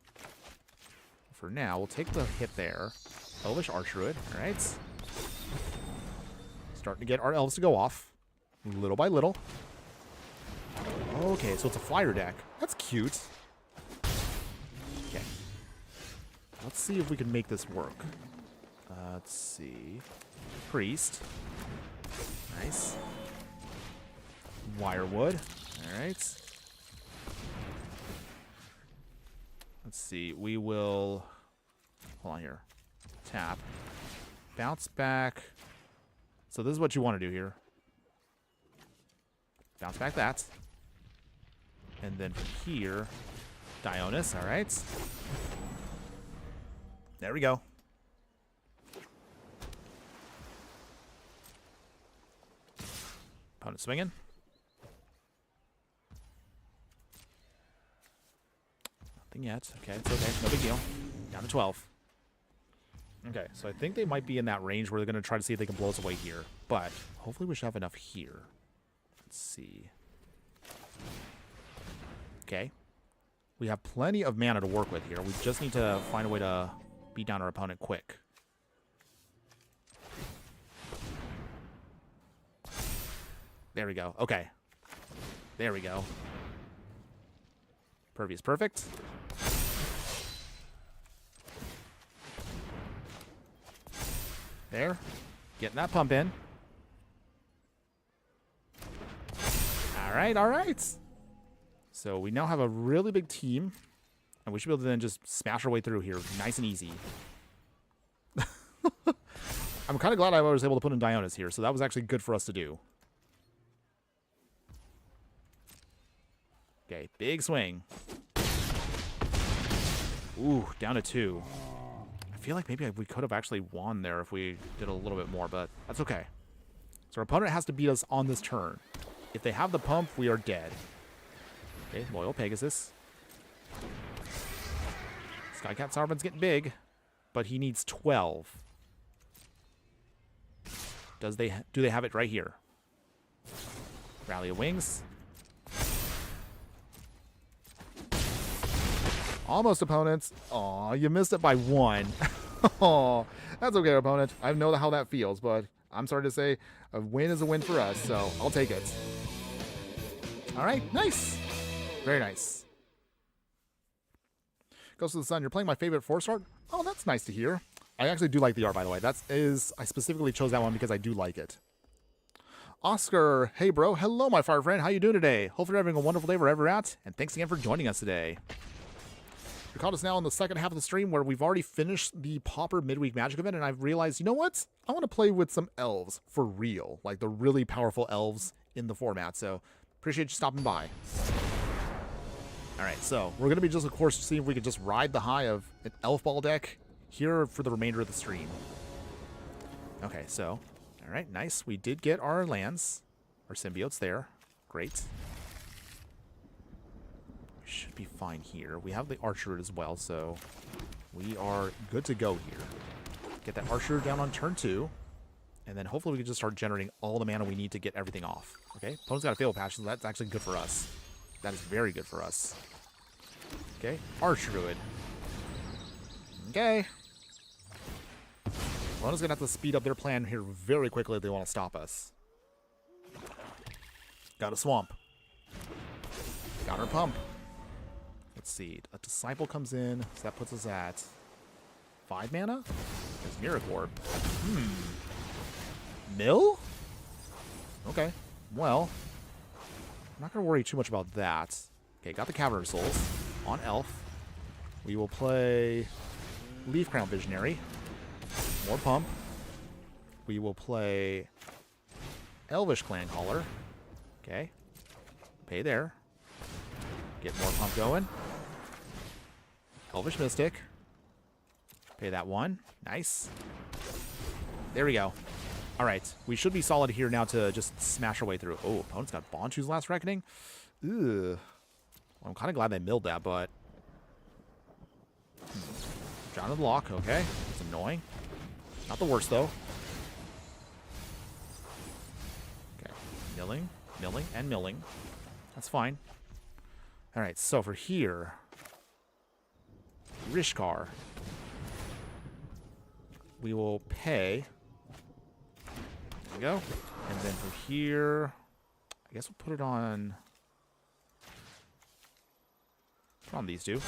For now, we'll take the hit there. Elvish Archruid, alright. Starting to get our elves to go off. Little by little. Okay, so it's a flyer deck. That's cute. Okay. Let's see if we can make this work. Let's see. Priest. Nice. Wirewood. Alright. Let's see. We will... Hold on here. Tap. Bounce back. So this is what you want to do here. Bounce back that. And then from here, Dionys, alright. There we go. Opponent swinging. Nothing yet. Okay, it's okay. No big deal. Down to 12. Okay, so I think they might be in that range where they're going to try to see if they can blow us away here. But hopefully we should have enough here. Let's see. Okay. We have plenty of mana to work with here. We just need to find a way to beat down our opponent quick. There we go. Okay. There we go. Pervious perfect. There. Getting that pump in. All right, all right. So we now have a really big team, and we should be able to then just smash our way through here nice and easy. I'm kind of glad I was able to put in Dionis here, so that was actually good for us to do. Okay, big swing. Ooh, down to 2. I feel like maybe we could have actually won there if we did a little bit more, but that's okay. So our opponent has to beat us on this turn. If they have the pump, we are dead. Okay, Loyal Pegasus. Skycat Sauron's getting big, but he needs 12. Do they have it right here? Rally of Wings. Almost, opponents. Aw, you missed it by 1. Oh, that's okay, opponent. I know how that feels, but I'm sorry to say a win is a win for us, so I'll take it. All right, nice. Very nice. Goes to the Sun. You're playing my favorite 4-star? Oh, that's nice to hear. I actually do like the art, by the way. I specifically chose that one because I do like it. Oscar, hey bro. Hello, my fire friend. How you doing today? Hopefully you're having a wonderful day wherever you're at, and thanks again for joining us today. We caught us now in the second half of the stream where we've already finished the Pauper Midweek Magic Event, and I've realized, you know what? I want to play with some elves for real, like the really powerful elves in the format, so appreciate you stopping by. All right, so we're going to be just, of course, seeing if we can just ride the high of an elfball deck here for the remainder of the stream. Okay, so, all right, nice. We did get our lands, our symbiotes there. Great. Should be fine here. We have the archer as well, so we are good to go here. Get that archer down on turn 2, and then hopefully we can just start generating all the mana we need to get everything off. Okay, opponent's got a fail patch, so that's actually good for us. That is very good for us. Okay, archer druid. Okay. Opponent's gonna have to speed up their plan here very quickly if they want to stop us. Got a swamp. Got our pump. Let's see. A disciple comes in, so that puts us at 5 mana. There's Miracle Orb. Mill? Okay. Well, I'm not going to worry too much about that. Okay, got the Cavern of Souls on Elf. We will play Leaf Crown Visionary. More pump. We will play Elvish Clan Caller. Okay. Pay there. Get more pump going. Elvish Mystic. Pay that 1. Nice. There we go. All right. We should be solid here now to just smash our way through. Oh, opponent's got Bonchu's Last Reckoning. Ugh. Well, I'm kind of glad they milled that, but... John of the Lock. Okay. It's annoying. Not the worst, though. Okay. Milling, milling, and milling. That's fine. All right, so for here, Rishkar, we will pay. There we go. And then for here, I guess we'll put it on these two.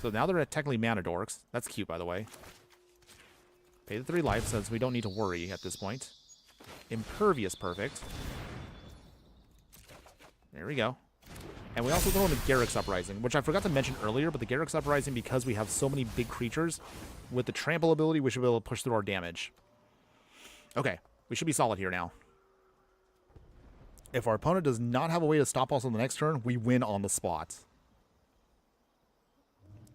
So now they're technically mana dorks. That's cute, by the way. Pay the 3 life, since we don't need to worry at this point. Impervious perfect. There we go. And we also throw in the Garruk's Uprising, which I forgot to mention earlier, but the Garruk's Uprising, because we have so many big creatures, with the trample ability, we should be able to push through our damage. Okay, we should be solid here now. If our opponent does not have a way to stop us on the next turn, we win on the spot.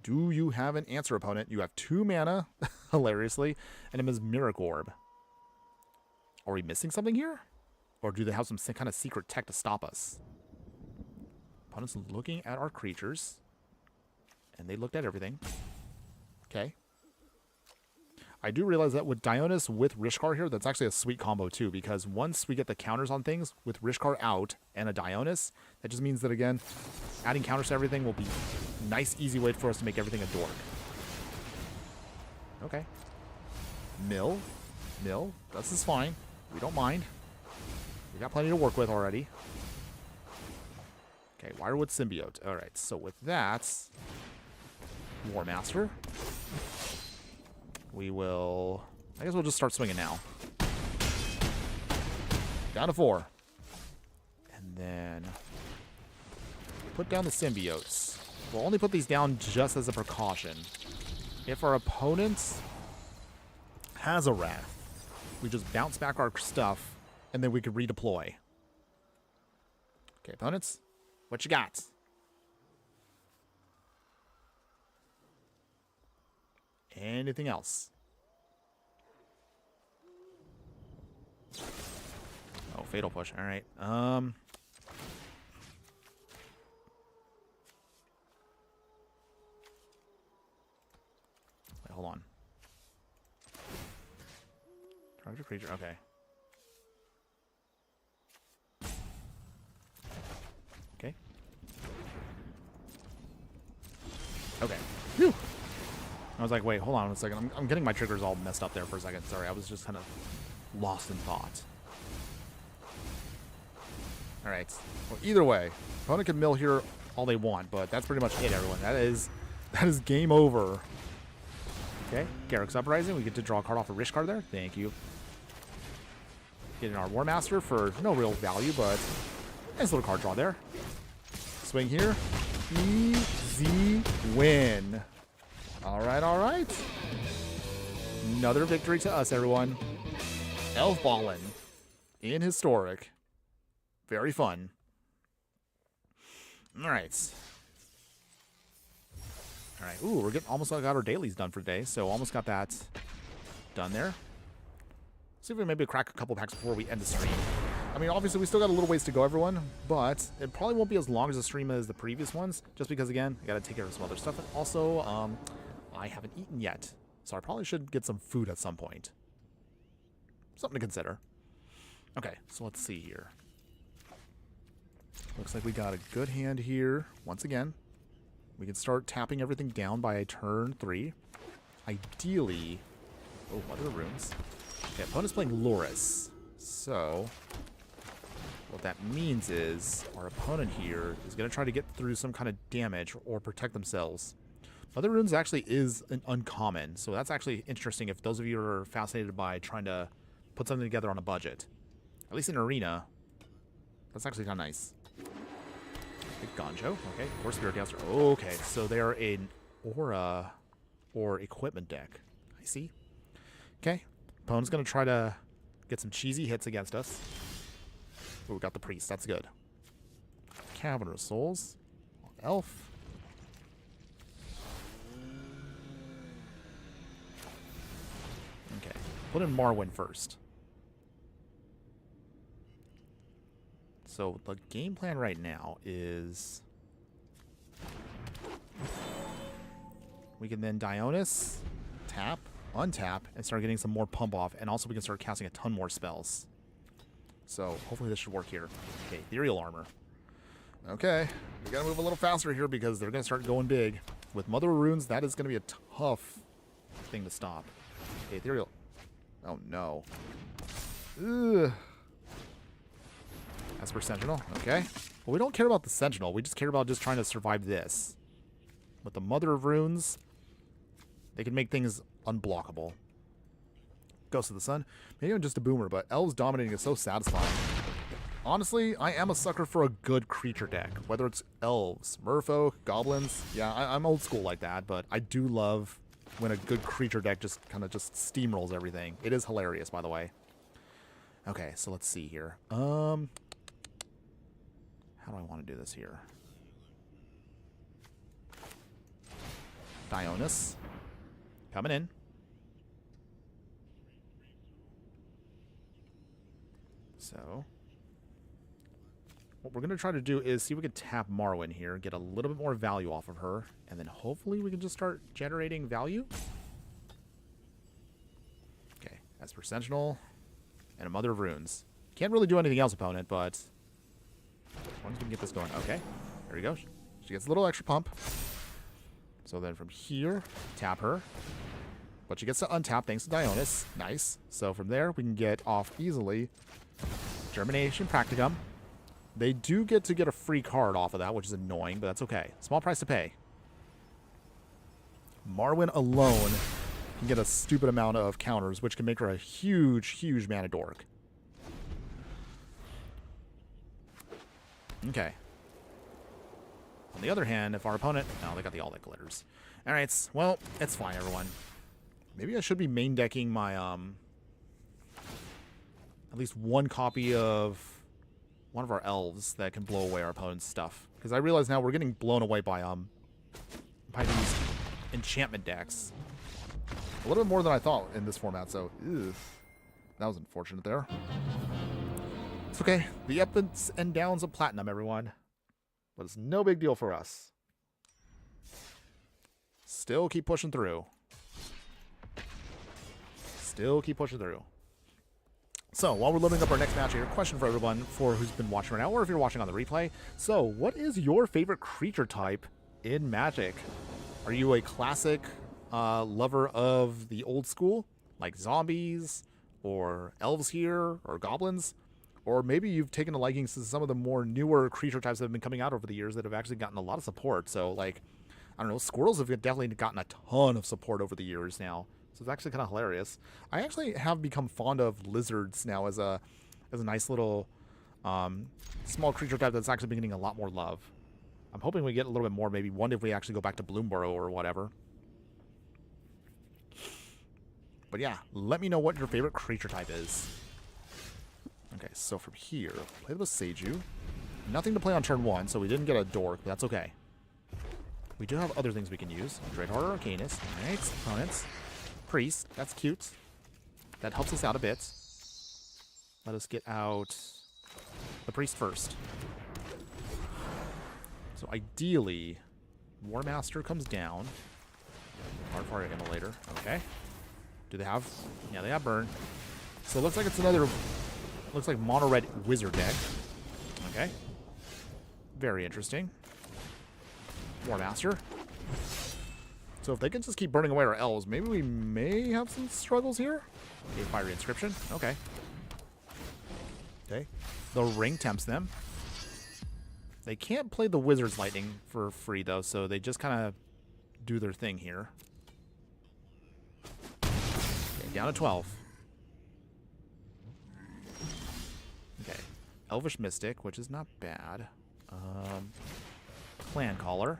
Do you have an answer, opponent? You have 2 mana, hilariously, and it is Miracle Orb. Are we missing something here? Or do they have some kind of secret tech to stop us? Opponent's looking at our creatures. And they looked at everything. Okay. I do realize that with Dionys with Rishkar here, that's actually a sweet combo too, because once we get the counters on things with Rishkar out and a Dionys, that just means that, again, adding counters to everything will be a nice, easy way for us to make everything a dork. Okay. Mill. This is fine. We don't mind. We got plenty to work with already. Okay, Wirewood Symbiote. Alright, so with that, War Master. We will... I guess we'll just start swinging now. Down to 4. And then... put down the Symbiotes. We'll only put these down just as a precaution. If our opponent has a Wrath, we just bounce back our stuff, and then we can redeploy. Okay, opponents, what you got? Anything else? Oh, Fatal Push. All right. Wait, hold on. Target creature. Okay. Okay. Okay. Whew. I was like, wait, hold on a second. I'm getting my triggers all messed up there for a second. Sorry, I was just kind of lost in thought. All right. Well, either way, opponent can mill here all they want, but that's pretty much it, everyone. That is game over. Okay, Garruk's Uprising. We get to draw a card off a Rish card there. Thank you. Getting our War Master for no real value, but nice little card draw there. Swing here. Easy win. All right, all right. Another victory to us, everyone. Elfballing in Historic. Very fun. All right. All right. Ooh, we're getting almost got our dailies done for today, so almost got that done there. See if we maybe crack a couple packs before we end the stream. I mean, obviously, we still got a little ways to go, everyone, but it probably won't be as long as the stream as the previous ones, just because, again, I got to take care of some other stuff. And also, I haven't eaten yet, so I probably should get some food at some point. Something to consider. Okay, so let's see here. Looks like we got a good hand here. Once again, we can start tapping everything down by turn 3. Ideally... Oh, Mother of Runes. Okay, opponent's playing Loris. So, what that means is our opponent here is going to try to get through some kind of damage or protect themselves. Mother Runes actually is an uncommon, so that's actually interesting if those of you are fascinated by trying to put something together on a budget. At least in Arena, that's actually kind of nice. Big Ganjo, okay. Or Spirit Caster. Okay, so they're an Aura or Equipment deck. I see. Okay, opponent's going to try to get some cheesy hits against us. Ooh, we got the Priest. That's good. Cavern of Souls. Elf. Okay. Put in Marwyn first. So the game plan right now is... we can then Dionys, tap, untap, and start getting some more pump off, and also we can start casting a ton more spells. So hopefully this should work here. Okay, Ethereal Armor. Okay, we gotta move a little faster here because they're gonna start going big. With Mother of Runes, that is gonna be a tough thing to stop. Okay, Ethereal. Oh no. Ugh. As for Sentinel, okay. Well, we don't care about the Sentinel. We just care about just trying to survive this. With the Mother of Runes, they can make things unblockable. Ghost of the Sun. Maybe I'm just a boomer, but Elves dominating is so satisfying. Honestly, I am a sucker for a good creature deck. Whether it's Elves, Merfolk, Goblins. Yeah, I'm old school like that, but I do love when a good creature deck just kind of just steamrolls everything. It is hilarious, by the way. Okay, so let's see here. How do I want to do this here? Dionys. Coming in. So, we're going to try to do is see if we can tap Marwyn here, get a little bit more value off of her, and then hopefully we can just start generating value. Okay, as per Sentinel, and a Mother of Runes. Can't really do anything else, opponent, but I'm going to get this going. Okay, there we go. She gets a little extra pump. So then from here, tap her. But she gets to untap thanks to Dionys. Nice. So from there, we can get off easily Germination Practicum. They do get a free card off of that, which is annoying, but that's okay. Small price to pay. Marwyn alone can get a stupid amount of counters, which can make her a huge, huge mana dork. Okay. On the other hand, if our opponent... No, they got the all that glitters. Alright, well, it's fine, everyone. Maybe I should be main decking my, at least one copy of one of our elves that can blow away our opponent's stuff. Because I realize now we're getting blown away by these enchantment decks. A little bit more than I thought in this format, so ew, that was unfortunate there. It's okay. The ups and downs of Platinum, everyone. But it's no big deal for us. Still keep pushing through. Still keep pushing through. So, while we're loading up our next match here, question for everyone for who's been watching right now, or if you're watching on the replay. So, what is your favorite creature type in Magic? Are you a classic lover of the old school, like zombies, or elves here, or goblins? Or maybe you've taken a liking to some of the more newer creature types that have been coming out over the years that have actually gotten a lot of support. So, like, I don't know, squirrels have definitely gotten a ton of support over the years now. So it's actually kind of hilarious. I actually have become fond of lizards now as a nice little small creature type that's actually been getting a lot more love. I'm hoping we get a little bit more, maybe one if we actually go back to Bloomborough or whatever. But yeah, let me know what your favorite creature type is. Okay, so from here, play the Seiju. Nothing to play on turn 1, so we didn't get a dork, but that's okay. We do have other things we can use. Dreadhorde or Arcanist. Alright, opponents. Priest, that's cute. That helps us out a bit. Let us get out the Priest first. So ideally, War Master comes down. Hardfire Immolator. Okay. Do they have... Yeah, they have Burn. So it looks like it's another... Looks like mono red wizard deck. Okay. Very interesting. War Master. So if they can just keep burning away our elves, maybe we may have some struggles here. Okay, Fiery Inscription. Okay. Okay. The ring tempts them. They can't play the Wizard's Lightning for free, though, so they just kind of do their thing here. Okay, down to 12. Okay. Elvish Mystic, which is not bad. Clan Caller.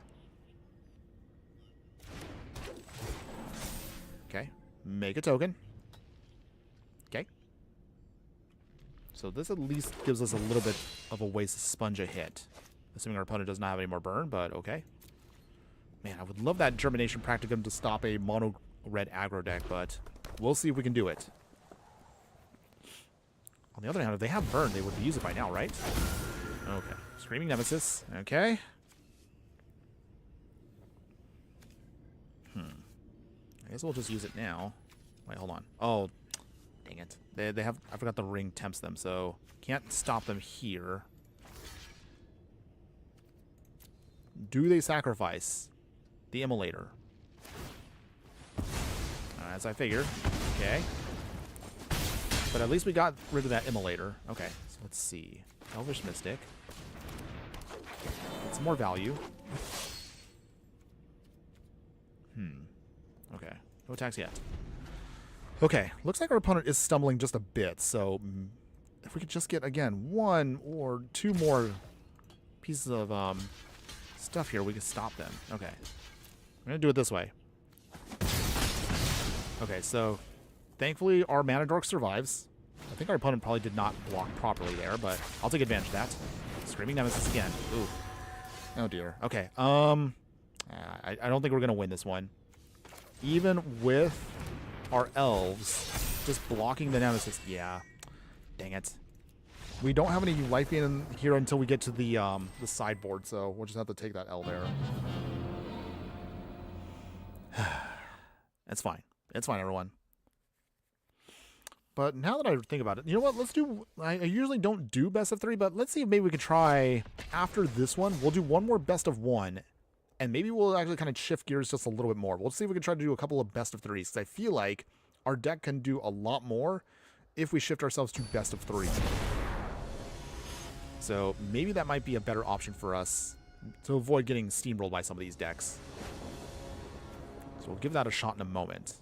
Okay. Make a token. Okay. So this at least gives us a little bit of a ways to sponge a hit. Assuming our opponent does not have any more burn, but okay. Man, I would love that Germination Practicum to stop a mono red aggro deck, but we'll see if we can do it. On the other hand, if they have burn, they would use it by now, right? Okay. Screaming Nemesis. Okay. I guess we'll just use it now. Wait, hold on. Oh, dang it. They have... I forgot the ring tempts them, so can't stop them here. Do they sacrifice the Immolator? As I figured. Okay. But at least we got rid of that Immolator. Okay, so let's see. Elvish Mystic. Get some more value. Okay. No attacks yet. Okay. Looks like our opponent is stumbling just a bit, so if we could just get, again, one or two more pieces of stuff here, we can stop them. Okay. I'm going to do it this way. Okay, so thankfully our Mana Dork survives. I think our opponent probably did not block properly there, but I'll take advantage of that. Screaming Nemesis again. Ooh. Oh dear. Okay. I don't think we're going to win this one. Even with our elves just blocking the Nemesis. Yeah. Dang it. We don't have any life gain in here until we get to the sideboard, so we'll just have to take that L there. It's fine. It's fine, everyone. But now that I think about it, you know what? Let's do... I usually don't do best of 3, but let's see if maybe we could try... After this one, we'll do one more best of 1. And maybe we'll actually kind of shift gears just a little bit more. We'll see if we can try to do a couple of best of 3s. Because I feel like our deck can do a lot more if we shift ourselves to best of 3. So maybe that might be a better option for us to avoid getting steamrolled by some of these decks. So we'll give that a shot in a moment.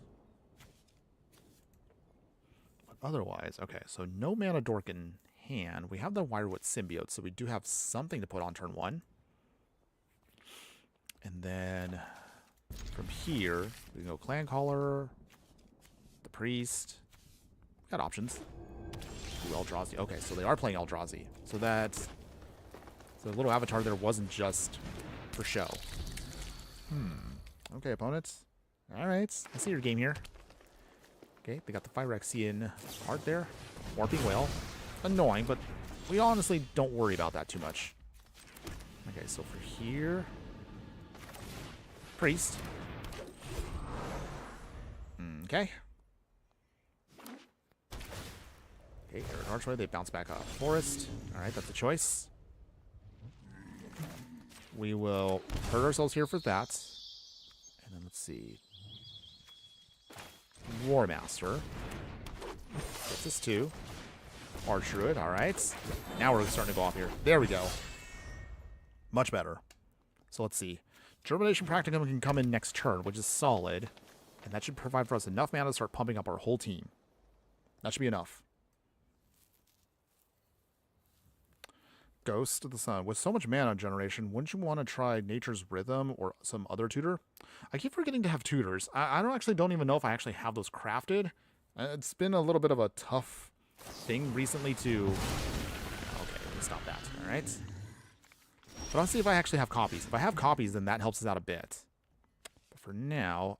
Otherwise, okay, so no Mana Dork in hand. We have the Wirewood Symbiote, so we do have something to put on turn 1. And then from here, we can go Clan Caller, the Priest. Got options. Ooh, Eldrazi. Okay, so they are playing Eldrazi. So that the little avatar there wasn't just for show. Okay, opponents. All right, I see your game here. Okay, they got the Phyrexian art there. Warping Whale. Annoying, but we honestly don't worry about that too much. Okay, so for here... Priest. Okay. Okay, Arid Archway, they bounce back up. Forest. Alright, that's a choice. We will hurt ourselves here for that. And then let's see... War Master. Gets this too. Archdruid, alright. Now we're starting to go off here. There we go. Much better. So let's see. Germination Practicum can come in next turn, which is solid. And that should provide for us enough mana to start pumping up our whole team. That should be enough. Ghost of the Sun. With so much mana generation, wouldn't you want to try Nature's Rhythm or some other tutor? I keep forgetting to have tutors. I don't even know if I actually have those crafted. It's been a little bit of a tough thing recently to... Okay, let me stop that. All right. But I'll see if I actually have copies. If I have copies, then that helps us out a bit. But for now,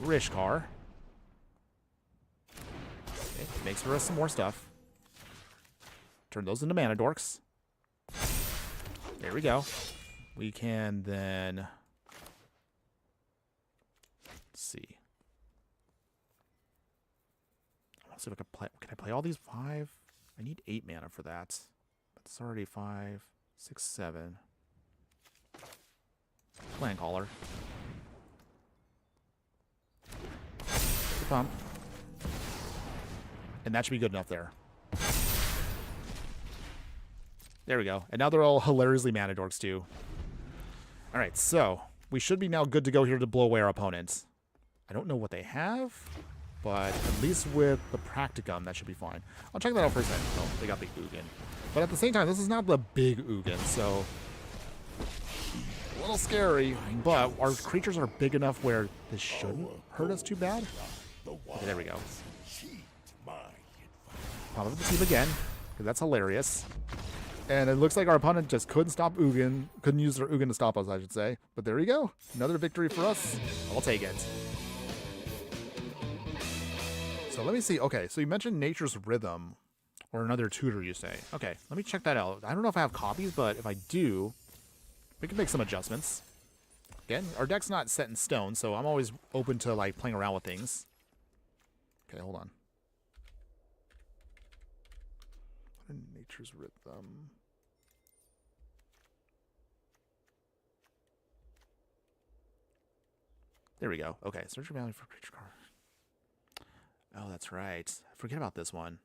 Rishkar. Okay, makes for us some more stuff. Turn those into Mana Dorks. There we go. We can then... Let's see. Let's see if I can play. Can I play all these 5? I need 8 mana for that. But it's already 5, 6, 7. Clan Caller. Pump. And that should be good enough there. There we go. And now they're all hilariously Mana Dorks too. Alright, so we should be now good to go here to blow away our opponents. I don't know what they have, but at least with the Practicum, that should be fine. I'll check that out for a second. Oh, they got the Ugin. But at the same time, this is not the big Ugin, so... a little scary, but our creatures are big enough where this shouldn't hurt us too bad. Okay, there we go. Pop up the team again, because that's hilarious. And it looks like our opponent just couldn't stop Ugin. Couldn't use their Ugin to stop us, I should say. But there we go. Another victory for us. I'll take it. So let me see. Okay, so you mentioned Nature's Rhythm. Or another tutor, you say. Okay, let me check that out. I don't know if I have copies, but if I do, we can make some adjustments. Again, our deck's not set in stone, so I'm always open to like playing around with things. Okay, hold on. Nature's Rhythm. There we go. Okay, search your value for creature card. Oh, that's right. I forget about this one.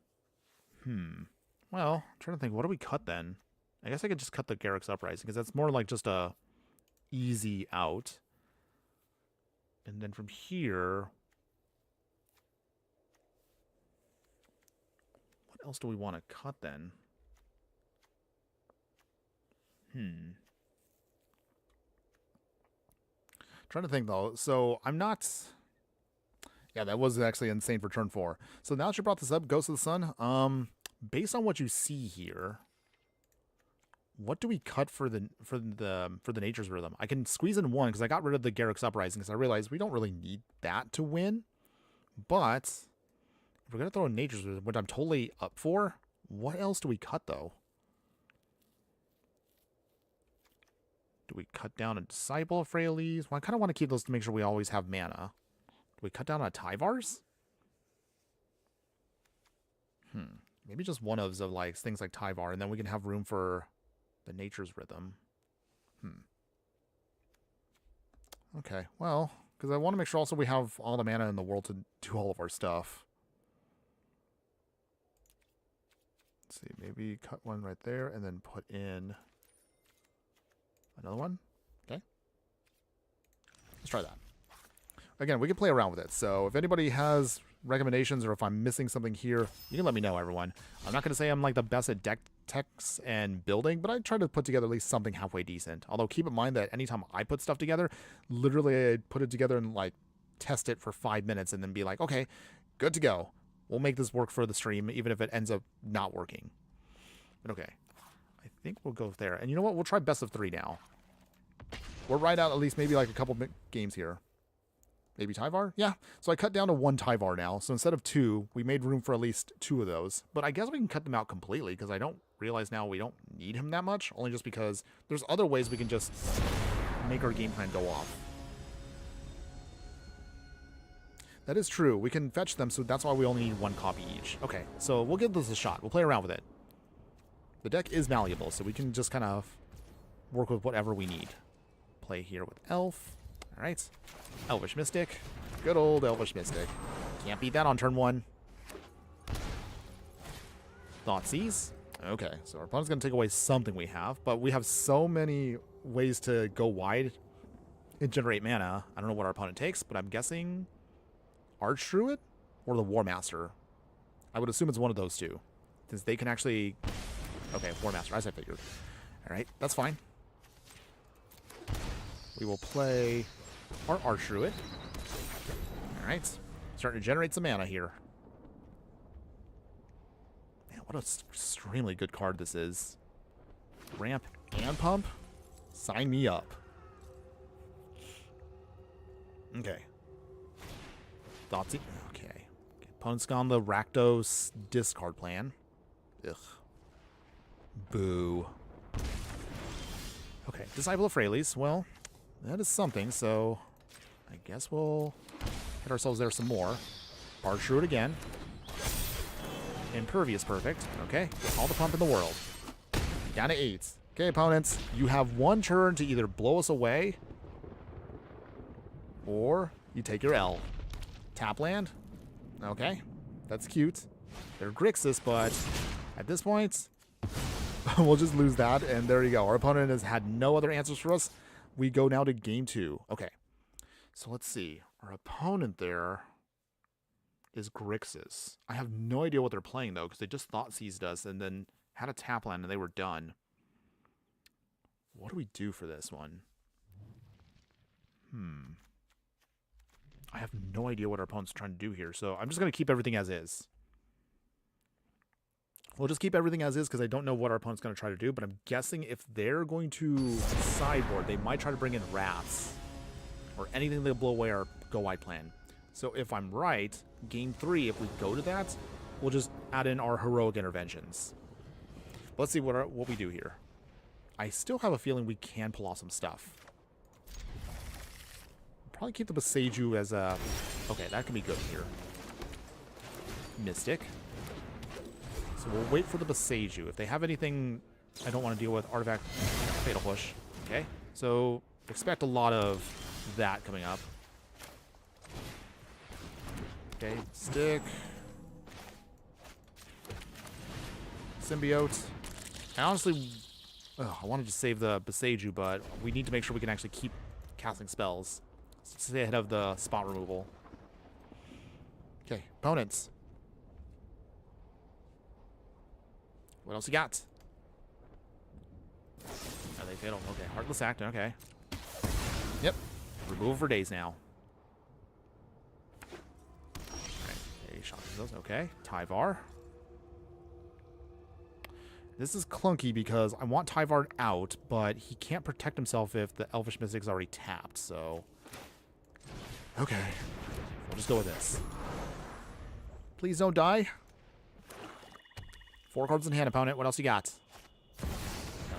Well, I'm trying to think. What do we cut then? I guess I could just cut the Garruk's Uprising, because that's more like just a easy out. And then from here... what else do we want to cut then? Trying to think though. So I'm not... yeah, that was actually insane for turn 4. So now that you brought this up, Ghost of the Sun, based on what you see here, what do we cut for the Nature's Rhythm? I can squeeze in 1 because I got rid of the Garruk's Uprising because I realized we don't really need that to win. But if we're going to throw in Nature's Wisdom, which I'm totally up for, what else do we cut, though? Do we cut down a Disciple of Freyalise? Well, I kind of want to keep those to make sure we always have mana. Do we cut down a Tyvar's? Maybe just one of like things like Tyvar, and then we can have room for the Nature's Rhythm. Okay, well, because I want to make sure also we have all the mana in the world to do all of our stuff. Let's see, maybe cut one right there and then put in another one. Okay. Let's try that. Again, we can play around with it. So if anybody has recommendations or if I'm missing something here, you can let me know, everyone. I'm not going to say I'm like the best at deck techs and building, but I try to put together at least something halfway decent. Although keep in mind that anytime I put stuff together, literally I put it together and like test it for 5 minutes and then be like, okay, good to go. We'll make this work for the stream, even if it ends up not working. But okay, I think we'll go there. And you know what? We'll try best of 3 now. We'll ride out at least maybe like a couple games here. Maybe Tyvar? Yeah. So I cut down to 1 Tyvar now. So instead of 2, we made room for at least 2 of those. But I guess we can cut them out completely because I don't realize now we don't need him that much. Only just because there's other ways we can just make our game plan go off. That is true. We can fetch them, so that's why we only need 1 copy each. Okay, so we'll give this a shot. We'll play around with it. The deck is malleable, so we can just kind of work with whatever we need. Play here with Elf. All right. Elvish Mystic. Good old Elvish Mystic. Can't beat that on turn 1. Thoughtseize. Okay, so our opponent's going to take away something we have, but we have so many ways to go wide and generate mana. I don't know what our opponent takes, but I'm guessing Archdruid or the War Master. I would assume it's one of those two, since they can actually... Okay, War Master, as I figured. All right, that's fine. We will play our Archdruid. All right, starting to generate some mana here. Man, what an extremely good card this is. Ramp and Pump? Sign me up. Okay. Thoughtseize. Okay. Opponent's gone the Rakdos discard plan. Ugh. Boo. Okay. Disciple of Freyalise. Well, that is something, so I guess we'll hit ourselves there some more. Archdruid again. Impervious perfect. Okay. All the pump in the world. Down to 8. Okay, opponents. You have 1 turn to either blow us away or you take your L. Tap land. Okay. That's cute. They're Grixis, but at this point, we'll just lose that, and there you go. Our opponent has had no other answers for us. We go now to game 2. Okay. So let's see. Our opponent there is Grixis. I have no idea what they're playing, though, because they just Thoughtseized us and then had a tap land, and they were done. What do we do for this one? I have no idea what our opponent's trying to do here, so I'm just going to keep everything as is. We'll just keep everything as is because I don't know what our opponent's going to try to do, but I'm guessing if they're going to sideboard, they might try to bring in Wraths or anything that'll blow away our go wide plan. So if I'm right, game 3, if we go to that, we'll just add in our heroic interventions. Let's see what we do here. I still have a feeling we can pull off some stuff. Probably keep the Boseiju as a... Okay, that can be good here. Mystic. So we'll wait for the Boseiju. If they have anything I don't want to deal with, Artifact, Fatal Push. Okay, so expect a lot of that coming up. Okay, Stick. Symbiote. I honestly... I wanted to save the Boseiju, but we need to make sure we can actually keep casting spells. Stay ahead of the spot removal. Okay, opponents. What else you got? Are they fatal? Okay, Heartless Act, okay. Yep. Removal for days now. Okay, shot those. Okay, Tyvar. This is clunky because I want Tyvar out, but he can't protect himself if the Elvish Mystic's already tapped, so... Okay. We'll just go with this. Please don't die. 4 cards in hand, opponent. What else you got? Oh,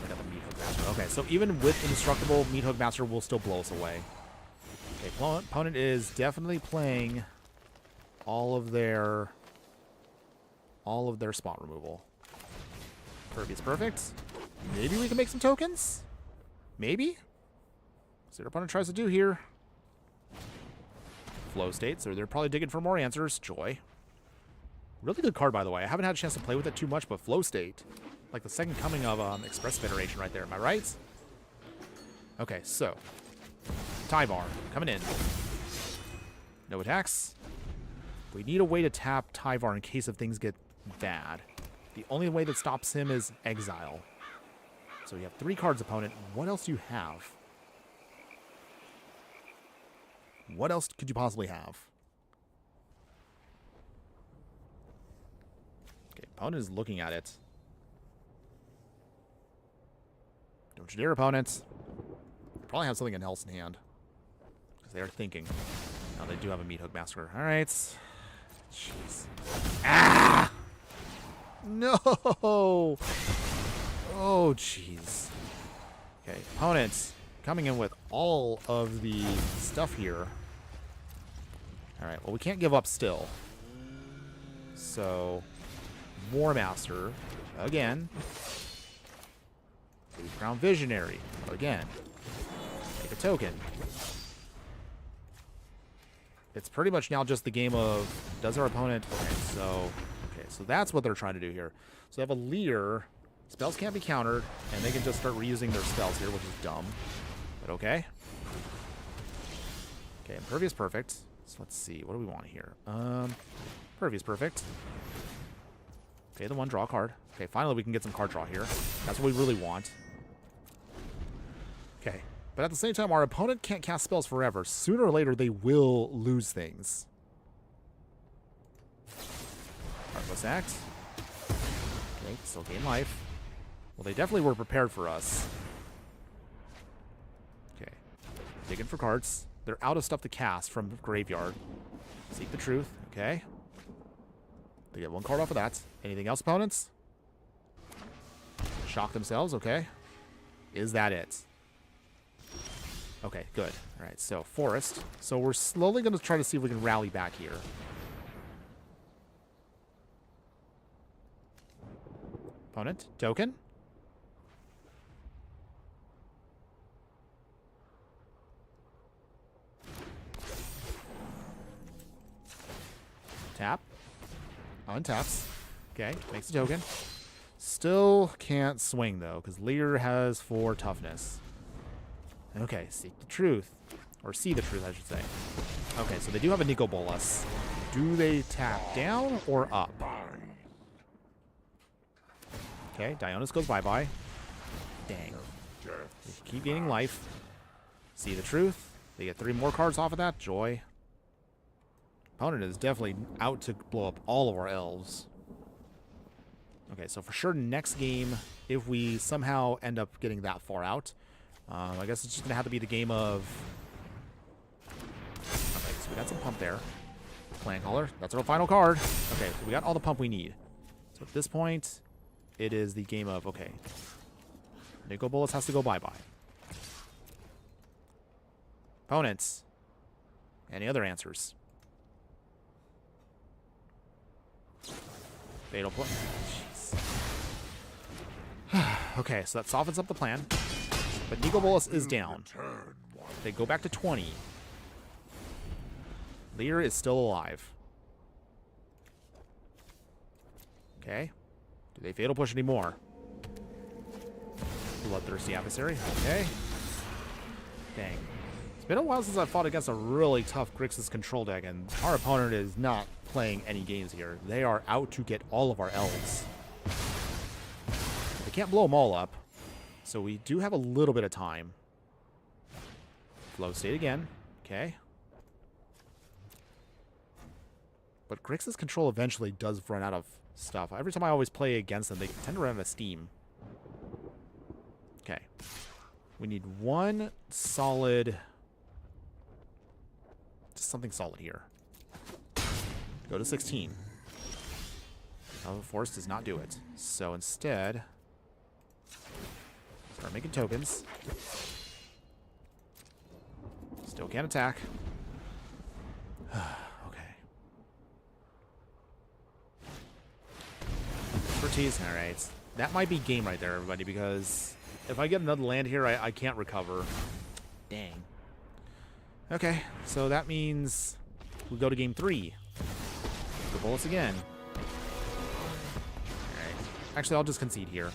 they got the Meat Hook Master. Okay, so even with Indestructible, Meat Hook Master will still blow us away. Okay, opponent is definitely playing all of their spot removal. Pervious perfect. Maybe we can make some tokens? Maybe? See what our opponent tries to do here. Flow state, so they're probably digging for more answers. Joy. Really good card, by the way. I haven't had a chance to play with it too much, but Flow State. Like the second coming of Express Federation right there. Am I right? Okay, so. Tyvar, coming in. No attacks. We need a way to tap Tyvar in case if things get bad. The only way that stops him is exile. So you have 3 cards, opponent. What else do you have? What else could you possibly have? Okay, opponent is looking at it. Don't you dare, opponents. Probably have something else in hand. Because they are thinking. Now they do have a Meat Hook Master. Alright. Jeez. Ah! No! Oh, jeez. Okay, opponents coming in with all of the stuff here. Alright, well, we can't give up still. So, War Master, again. Crown Visionary, again. Take a token. It's pretty much now just the game of, does our opponent... Okay, so that's what they're trying to do here. So they have a Leer. Spells can't be countered, and they can just start reusing their spells here, which is dumb. But okay. Okay, Impervious perfect. So let's see, what do we want here? Impervious perfect. Okay, the 1, draw a card. Okay, finally we can get some card draw here. That's what we really want. Okay, but at the same time, our opponent can't cast spells forever. Sooner or later, they will lose things. Heartless Act. Okay, still gain life. Well, they definitely were prepared for us. Okay, digging for cards. They're out of stuff to cast from graveyard. Seek the Truth. Okay. They get 1 card off of that. Anything else, opponents? Shock themselves. Okay. Is that it? Okay, good. All right, so Forest. So we're slowly going to try to see if we can rally back here. Opponent, token. Tap. Untaps. Okay, makes a token. Still can't swing, though, because Leer has 4 toughness. Okay, Seek the Truth. Or See the Truth, I should say. Okay, so they do have a Nico Bolas. Do they tap down or up? Okay, Dionis goes bye-bye. Dang. They keep gaining life. See the Truth. They get 3 more cards off of that. Joy. Opponent is definitely out to blow up all of our elves. Okay, so for sure next game, if we somehow end up getting that far out, I guess it's just going to have to be the game of... Okay, so we got some pump there. Clan Caller. That's our final card. Okay, so we got all the pump we need. So at this point, it is the game of... Okay. Nico Bolas has to go bye-bye. Opponents. Any other answers? Fatal play. Okay, so that softens up the plan. But Nico Bolas is down. They go back to 20. Leer is still alive. Okay. Do they Fatal Push anymore? Bloodthirsty Adversary. Okay. Dang. It's been a while since I've fought against a really tough Grixis control deck, and our opponent is not playing any games here. They are out to get all of our elves. They can't blow them all up, so we do have a little bit of time. Flow state again. Okay. But Grixis control eventually does run out of stuff. Every time I always play against them, they tend to run out of steam. Okay. We need 1 solid... Just something solid here. Go to 16. Of Force does not do it. So instead, start making tokens. Still can't attack. Okay. Expertise. Alright. That might be game right there, everybody, because if I get another land here, I can't recover. Dang. Okay, so that means we go to game 3. The bullets again. Alright. Actually, I'll just concede here.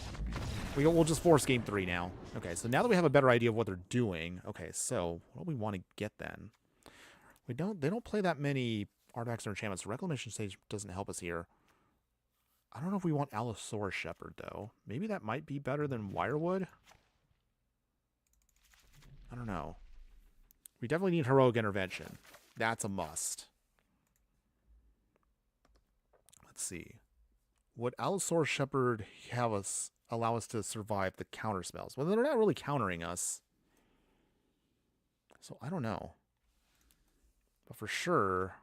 We'll just force game 3 now. Okay, so now that we have a better idea of what they're doing, okay, so what do we want to get then? They don't play that many artifacts or enchantments. Reclamation Stage doesn't help us here. I don't know if we want Allosaurus Shepherd, though. Maybe that might be better than Wirewood? I don't know. We definitely need Heroic Intervention. That's a must. Let's see. Would Allosaurus Shepherd allow us to survive the counter spells? Well, they're not really countering us. So I don't know. But for sure...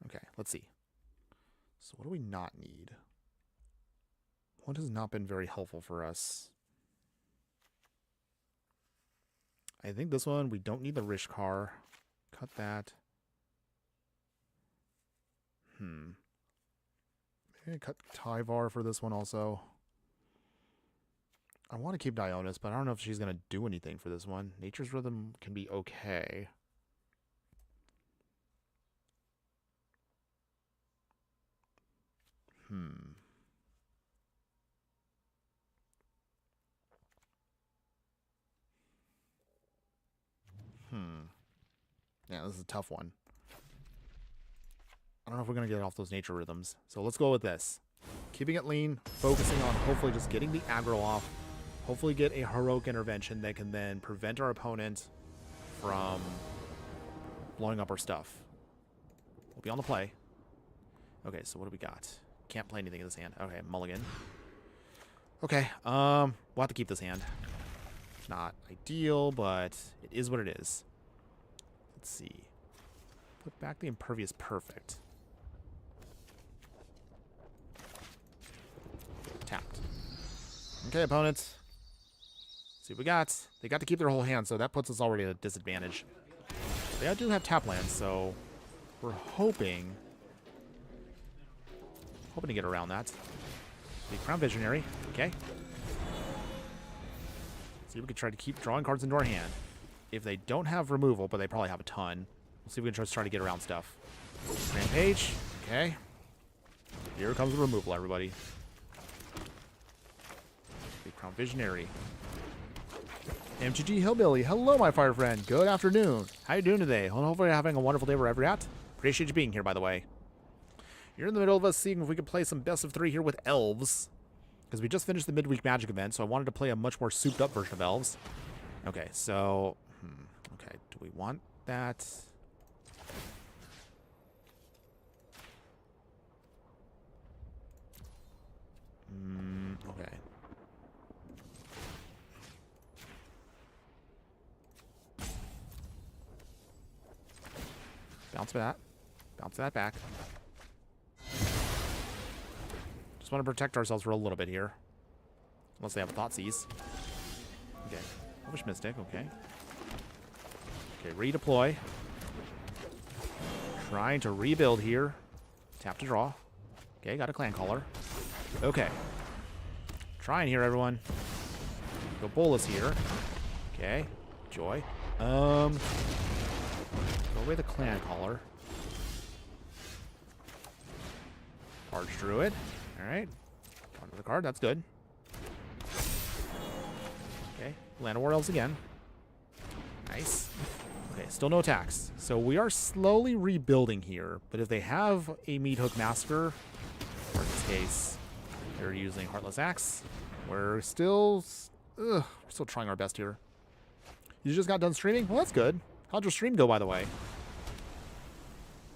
Okay, let's see. So what do we not need? What has not been very helpful for us? I think this one, we don't need the Rishkar. Cut that. Maybe cut Tyvar for this one also. I want to keep Dionis, but I don't know if she's going to do anything for this one. Nature's Rhythm can be okay. Yeah, this is a tough one. I don't know if we're going to get off those nature rhythms. So let's go with this. Keeping it lean, focusing on hopefully just getting the aggro off. Hopefully get a heroic intervention that can then prevent our opponent from blowing up our stuff. We'll be on the play. Okay, so what do we got? Can't play anything in this hand. Okay, mulligan. Okay, we'll have to keep this hand. Not ideal, but it is what it is. Let's see. Put back the Impervious. Perfect. Tapped. Okay, opponents. See what we got. They got to keep their whole hand, so that puts us already at a disadvantage. They do have tap lands, so we're hoping to get around that. The Crown Visionary. Okay. See if we can try to keep drawing cards into our hand. If they don't have removal, but they probably have a ton, we'll see if we can try to get around stuff. Rampage. Okay. Here comes the removal, everybody. The Crown Visionary. MTG Hillbilly. Hello, my fire friend. Good afternoon. How you doing today? Hopefully you're having a wonderful day wherever you're at. Appreciate you being here, by the way. You're in the middle of us seeing if we could play some best of 3 here with Elves. Because we just finished the Midweek Magic Event, so I wanted to play a much more souped-up version of Elves. Okay, so... okay, do we want that? Okay. Bounce that. Bounce that back. Just want to protect ourselves for a little bit here. Unless they have a Thoughtseize. Okay. Elvish Mystic, okay. Okay, redeploy. Trying to rebuild here. Tap to draw. Okay, got a Clan Caller. Okay. Trying here, everyone. Go Bolus here. Okay. Joy. Go away the Clan Caller. Arch Druid. Alright. Onto the card, that's good. Okay. Land of War Elves again. Nice. Okay, still no attacks. So we are slowly rebuilding here, but if they have a Meat Hook Massacre, or in this case, they're using Heartless Axe, we're still trying our best here. You just got done streaming? Well, that's good. How'd your stream go, by the way?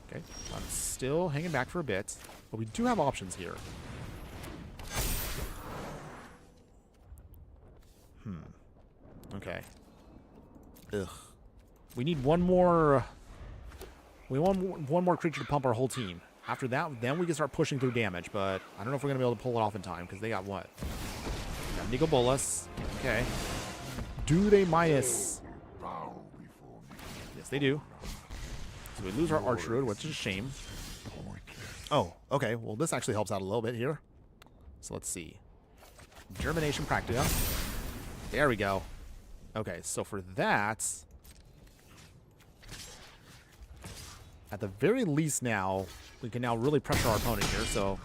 Okay, I'm still hanging back for a bit, but we do have options here. Okay. Ugh. We need one more... We want one more creature to pump our whole team. After that, then we can start pushing through damage, but I don't know if we're going to be able to pull it off in time, because they got what? Got Nico Bolas. Okay. Do they minus? Yes, they do. So we lose our Archroad, which is a shame. Oh, okay. Well, this actually helps out a little bit here. So let's see. Germination Practica. There we go. Okay, so for that, at the very least now, we can now really pressure our opponent here. So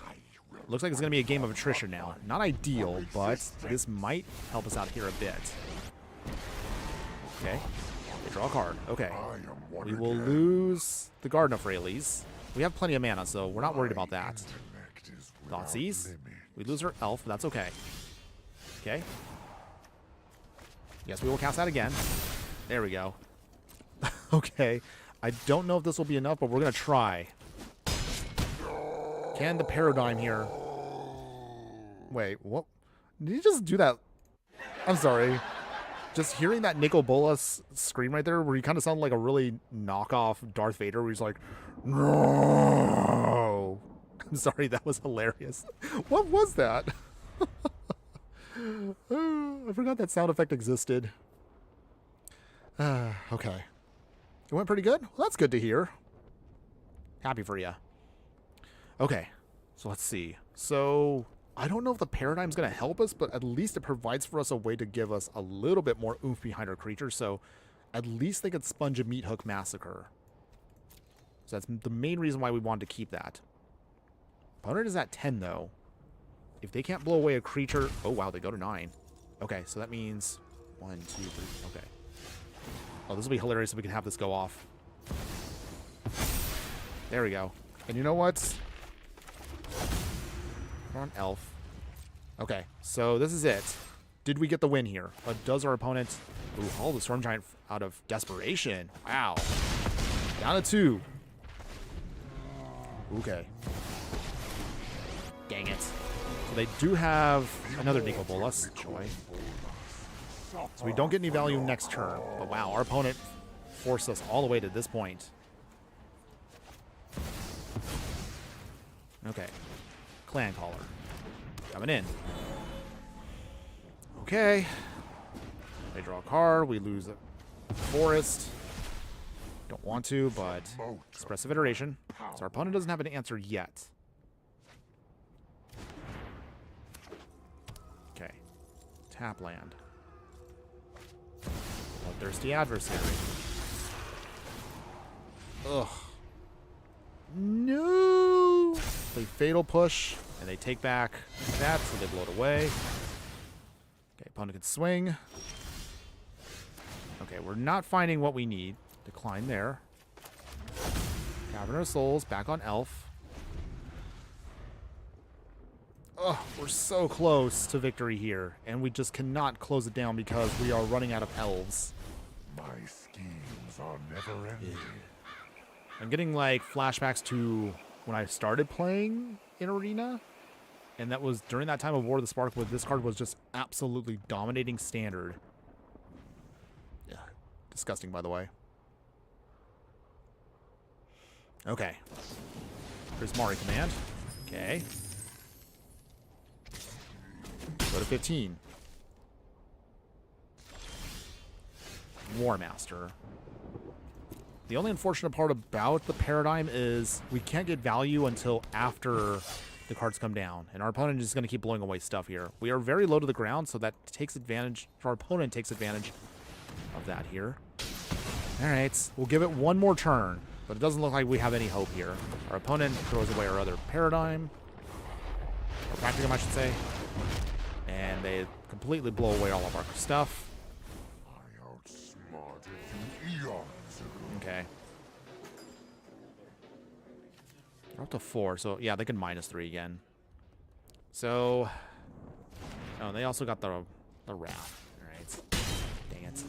looks like it's going to be a game of attrition now. Not ideal, but this might help us out here a bit. Okay. They draw a card. Okay. We will lose the Garden of Freyalise. We have plenty of mana, so we're not worried about that. Thoughtseize. We lose our elf, but that's okay. Okay. Yes, we will cast that again. There we go. Okay. I don't know if this will be enough, but we're going to try. Can the Paradigm here... Wait, what? Did he just do that? I'm sorry. Just hearing that Nico Bolas scream right there, where he kind of sounded like a really knockoff Darth Vader, where he's like, no. I'm sorry, that was hilarious. What was that? I forgot that sound effect existed. Okay. It went pretty good? Well, that's good to hear. Happy for you. Okay, so let's see. So, I don't know if the Paradigm's going to help us, but at least it provides for us a way to give us a little bit more oomph behind our creature, so at least they could sponge a Meat Hook Massacre. So that's the main reason why we wanted to keep that. Opponent is at 10, though. If they can't blow away a creature... Oh, wow, they go to 9. Okay, so that means 1, 2, 3... Okay. Oh, this will be hilarious if we can have this go off. There we go. And you know what? We're on Elf. Okay, so this is it. Did we get the win here? Does our opponent... Ooh, all the Storm Giant out of desperation. Wow. Down to 2. Okay. Dang it. So they do have another Nico Bolas. Joy. So we don't get any value next turn. But wow, our opponent forced us all the way to this point. Okay. Clan Caller. Coming in. Okay. They draw a card. We lose a forest. Don't want to, but Expressive Iteration. So our opponent doesn't have an answer yet. Okay. Tap land. Bloodthirsty Adversary. Ugh. No! They Fatal Push, and they take back that, so they blow it away. Okay, opponent can swing. Okay, we're not finding what we need. Decline there. Cavern of Souls, back on Elf. Ugh, we're so close to victory here, and we just cannot close it down because we are running out of elves. My schemes are never ending. Yeah. I'm getting like flashbacks to when I started playing in Arena, and that was during that time of War of the Spark, where this card was just absolutely dominating standard. Yeah, disgusting, by the way. Okay. Prismari command. Okay. Go to 15. War Master. The only unfortunate part about the Paradigm is we can't get value until after the cards come down, and our opponent is going to keep blowing away stuff here. We are very low to the ground, so that takes advantage, our opponent takes advantage of that here. All right, we'll give it one more turn, but it doesn't look like we have any hope here. Our opponent throws away our other Paradigm, or Practicum, I should say, and they completely blow away all of our stuff. I outsmarted you eons ago. Okay. They're up to 4, so yeah, they can -3 again. So, oh, they also got the Wrath. All right. Dang it.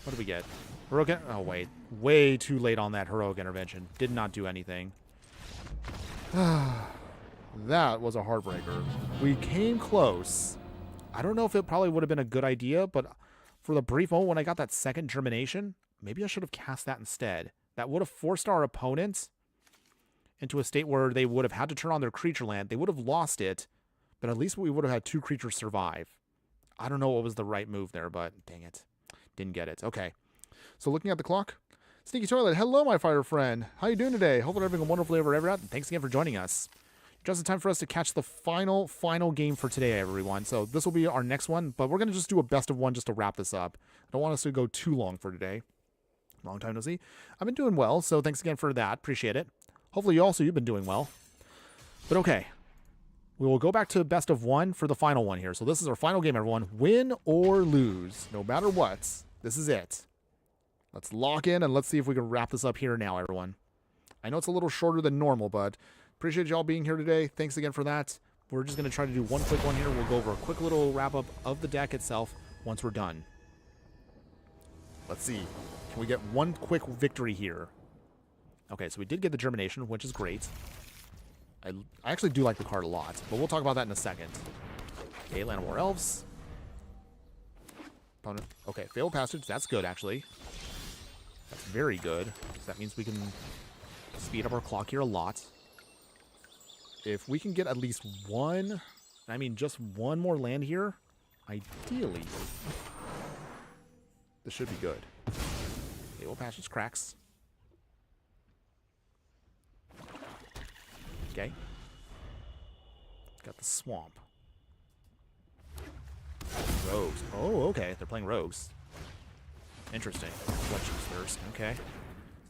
What did we get? Heroic. Oh wait, way too late on that Heroic Intervention. Did not do anything. That was a heartbreaker. We came close. I don't know if it probably would have been a good idea, but for the brief moment when I got that second Germination, maybe I should have cast that instead. That would have forced our opponent into a state where they would have had to turn on their creature land. They would have lost it, but at least we would have had 2 creatures survive. I don't know what was the right move there, but dang it. Didn't get it. Okay. So looking at the clock. Sneaky Toilet, hello, my fighter friend. How you doing today? Hope you're having a wonderful day wherever you're at. And thanks again for joining us. Just in time for us to catch the final game for today, everyone. So this will be our next one, but we're going to just do a best of one just to wrap this up. I don't want us to go too long for today. Long time no see. I've been doing well, so thanks again for that. Appreciate it. Hopefully you've been doing well. But okay. We will go back to best of one for the final one here. So this is our final game, everyone. Win or lose, no matter what. This is it. Let's lock in and let's see if we can wrap this up here now, everyone. I know it's a little shorter than normal, but appreciate y'all being here today. Thanks again for that. We're just going to try to do one quick one here. We'll go over a quick little wrap-up of the deck itself once we're done. Let's see. Can we get one quick victory here? Okay, so we did get the Germination, which is great. I actually do like the card a lot, but we'll talk about that in a second. Okay, Pauper Elves. Opponent. Okay, Failed Passage. That's good, actually. That's very good. That means we can speed up our clock here a lot. If we can get at least one, I mean just one more land here, ideally, this should be good. Failed Passage cracks. Okay. Got the Swamp. Rogues. Oh, okay. They're playing Rogues. Interesting. Fletcher's Thirst. Okay.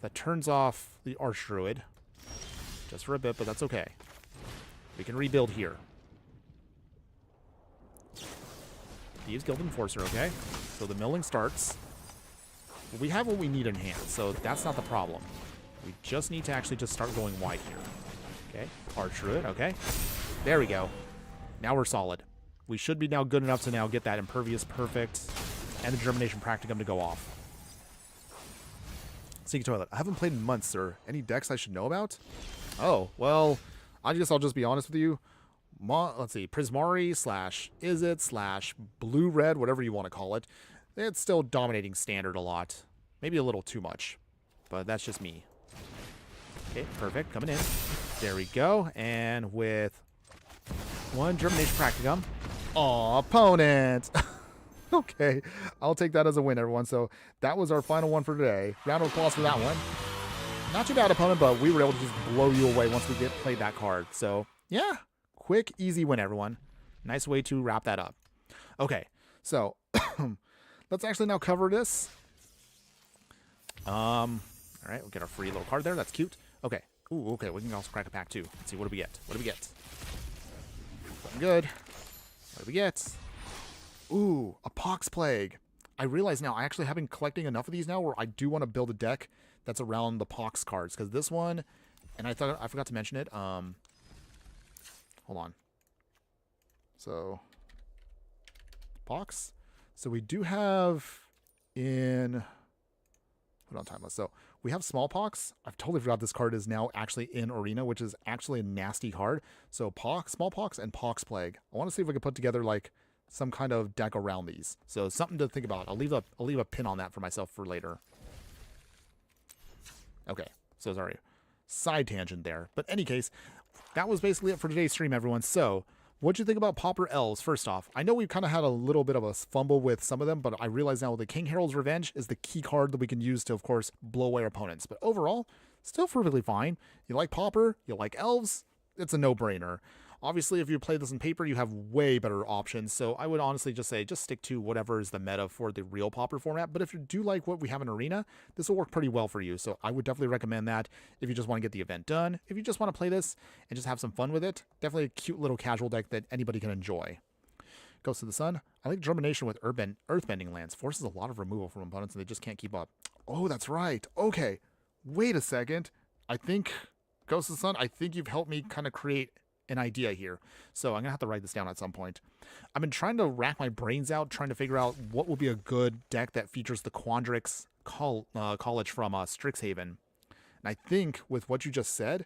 That turns off the Archdruid. Just for a bit, but that's okay. We can rebuild here. Thieves Guild Enforcer, okay. So the milling starts. We have what we need in hand, so that's not the problem. We just need to actually just start going wide here. Okay, Archdruid, okay. There we go. Now we're solid. We should be now good enough to now get that Impervious Perfect and the Germination Practicum to go off. Sneaky Toilet. I haven't played in months, sir. Any decks I should know about? Oh, well, I guess I'll just be honest with you. Let's see, Prismari / Izzet / Blue-Red, whatever you want to call it. It's still dominating Standard a lot. Maybe a little too much, but that's just me. Okay, perfect. Coming in. There we go. And with one Germination Practicum. Aw, opponent. Okay, I'll take that as a win, everyone. So that was our final one for today. Round of applause for that one. Not too bad, opponent, but we were able to just blow you away once we played that card. So, yeah, quick, easy win, everyone. Nice way to wrap that up. Okay, so let's actually now cover this. All right, we'll get our free little card there. That's cute. Okay. Ooh, okay, we can also crack a pack, too. Let's see, what do we get? What do we get? Something good. What do we get? Ooh, a Pox Plague. I realize now I actually have been collecting enough of these now where I do want to build a deck that's around the Pox cards. Because this one, and I forgot to mention it. Hold on. So, Pox. So we do have in... Hold on, timeless. So we have Smallpox. I've totally forgot this card is now actually in Arena, which is actually a nasty card. So Smallpox and Pox Plague. I want to see if I can put together like some kind of deck around these. So something to think about. I'll leave a pin on that for myself for later. Okay. So sorry. Side tangent there. But in any case, that was basically it for today's stream, everyone. So what'd you think about Pauper Elves? First off, I know we've kind of had a little bit of a fumble with some of them, but I realize now the King Herald's Revenge is the key card that we can use to, of course, blow away our opponents. But overall, still perfectly fine. You like Pauper, you like Elves, it's a no-brainer. Obviously, if you play this in paper, you have way better options. So I would honestly just say, just stick to whatever is the meta for the real Pauper format. But if you do like what we have in Arena, this will work pretty well for you. So I would definitely recommend that if you just want to get the event done. If you just want to play this and just have some fun with it, definitely a cute little casual deck that anybody can enjoy. Ghost of the Sun. I like Germination with Earthbending lands. Forces a lot of removal from opponents and they just can't keep up. Oh, that's right. Okay. Wait a second. I think, Ghost of the Sun, I think you've helped me kind of create an idea here. So I'm gonna have to write this down at some point. I've been trying to rack my brains out, trying to figure out what would be a good deck that features the Quandrix College from Strixhaven. And I think with what you just said,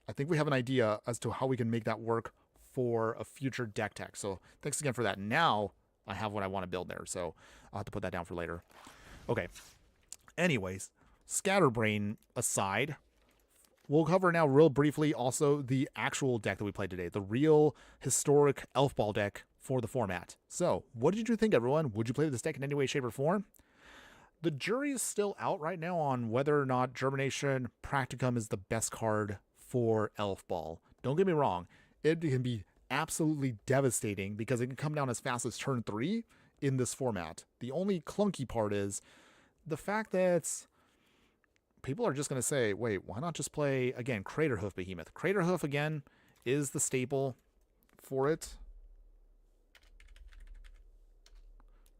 I think we have an idea as to how we can make that work for a future deck tech. So thanks again for that. Now I have what I want to build there. So I'll have to put that down for later. Okay. Anyways, Scatterbrain aside, we'll cover now real briefly also the actual deck that we played today, the real historic elfball deck for the format. So, what did you think, everyone? Would you play this deck in any way, shape, or form? The jury is still out right now on whether or not Germination Practicum is the best card for elfball. Don't get me wrong, it can be absolutely devastating because it can come down as fast as turn 3 in this format. The only clunky part is the fact that people are just going to say, wait, why not just play, again, Craterhoof Behemoth? Craterhoof, again, is the staple for it.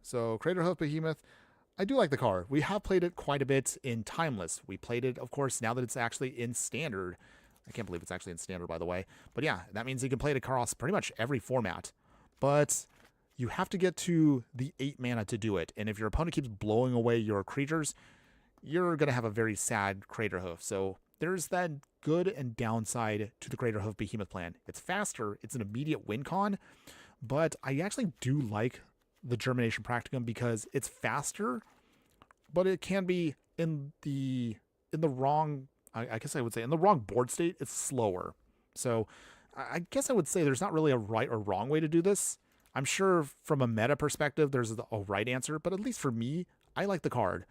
So, Craterhoof Behemoth, I do like the card. We have played it quite a bit in Timeless. We played it, of course, now that it's actually in Standard. I can't believe it's actually in Standard, by the way. But yeah, that means you can play it across pretty much every format. But you have to get to the 8 mana to do it. And if your opponent keeps blowing away your creatures, you're going to have a very sad Craterhoof. So there's that good and downside to the Craterhoof Behemoth plan. It's faster. It's an immediate win con. But I actually do like the Germination Practicum because it's faster, but it can be in the wrong, I guess I would say, in the wrong board state, it's slower. So I guess I would say there's not really a right or wrong way to do this. I'm sure from a meta perspective, there's a right answer, but at least for me, I like the card.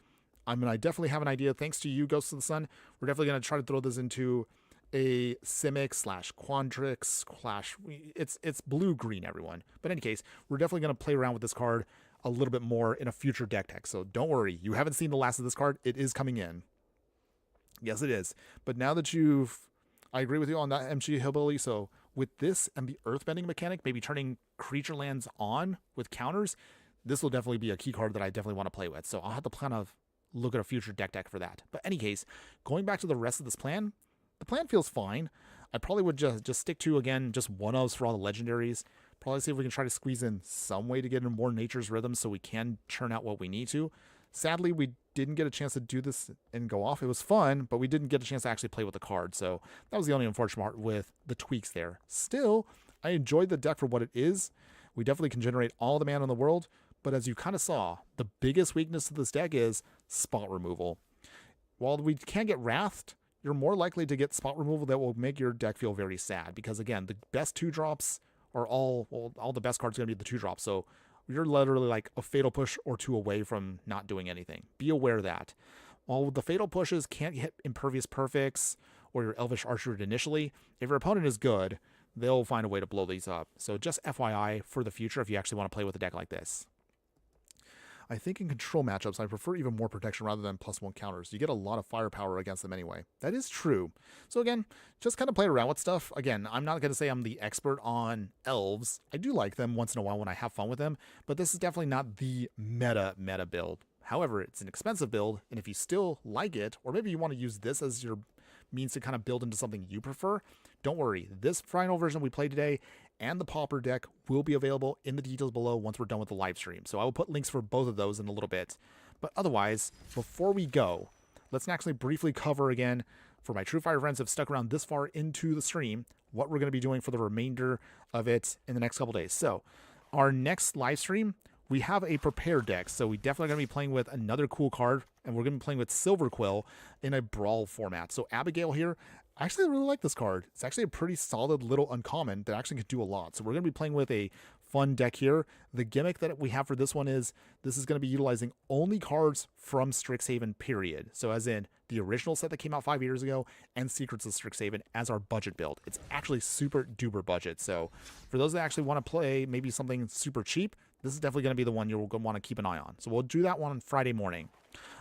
I mean, I definitely have an idea. Thanks to you, Ghosts of the Sun, we're definitely going to try to throw this into a Simic / Quandrix / it's blue-green, everyone. But in any case, we're definitely going to play around with this card a little bit more in a future deck tech. So don't worry. You haven't seen the last of this card. It is coming in. Yes, it is. But now that I agree with you on that, MG Hillbilly. So with this and the earthbending mechanic, maybe turning creature lands on with counters, this will definitely be a key card that I definitely want to play with. So I'll have to plan of look at a future deck tech for that. But in any case, going back to the rest of this plan, the plan feels fine. I probably would just stick to, again, just one-ofs for all the legendaries. Probably see if we can try to squeeze in some way to get in more Nature's Rhythm so we can churn out what we need to. Sadly, we didn't get a chance to do this and go off. It was fun, but we didn't get a chance to actually play with the card. So that was the only unfortunate part with the tweaks there. Still, I enjoyed the deck for what it is. We definitely can generate all the mana in the world. But as you kind of saw, the biggest weakness of this deck is spot removal. While we can get Wrathed, you're more likely to get spot removal that will make your deck feel very sad. Because again, the best 2-drops are all the best cards are going to be the 2-drops. So you're literally like a Fatal Push or 2 away from not doing anything. Be aware of that. While the Fatal Pushes can't hit Impervious Perfects or your Elvish Archer initially, if your opponent is good, they'll find a way to blow these up. So just FYI for the future if you actually want to play with a deck like this. I think in control matchups, I prefer even more protection rather than +1 counters. You get a lot of firepower against them anyway. That is true. So again, just kind of play around with stuff. Again, I'm not going to say I'm the expert on elves. I do like them once in a while when I have fun with them, but this is definitely not the meta build. However, it's an expensive build, and if you still like it, or maybe you want to use this as your means to kind of build into something you prefer, don't worry. This final version we played today and the Pauper deck will be available in the details below once we're done with the live stream. So I will put links for both of those in a little bit. But otherwise, before we go, let's actually briefly cover again, for my True Fire friends who have stuck around this far into the stream, what we're going to be doing for the remainder of it in the next couple days. So our next live stream, we have a prepared deck. So we definitely going to be playing with another cool card, and we're going to be playing with Silver Quill in a Brawl format. So Abigail here, I actually really like this card. It's actually a pretty solid little uncommon that actually can do a lot. So we're going to be playing with a fun deck here. The gimmick that we have for this one is this is going to be utilizing only cards from Strixhaven, period. So as in the original set that came out 5 years ago and Secrets of Strixhaven as our budget build. It's actually super duper budget. So for those that actually want to play maybe something super cheap, this is definitely going to be the one you'll want to keep an eye on. So we'll do that one on Friday morning.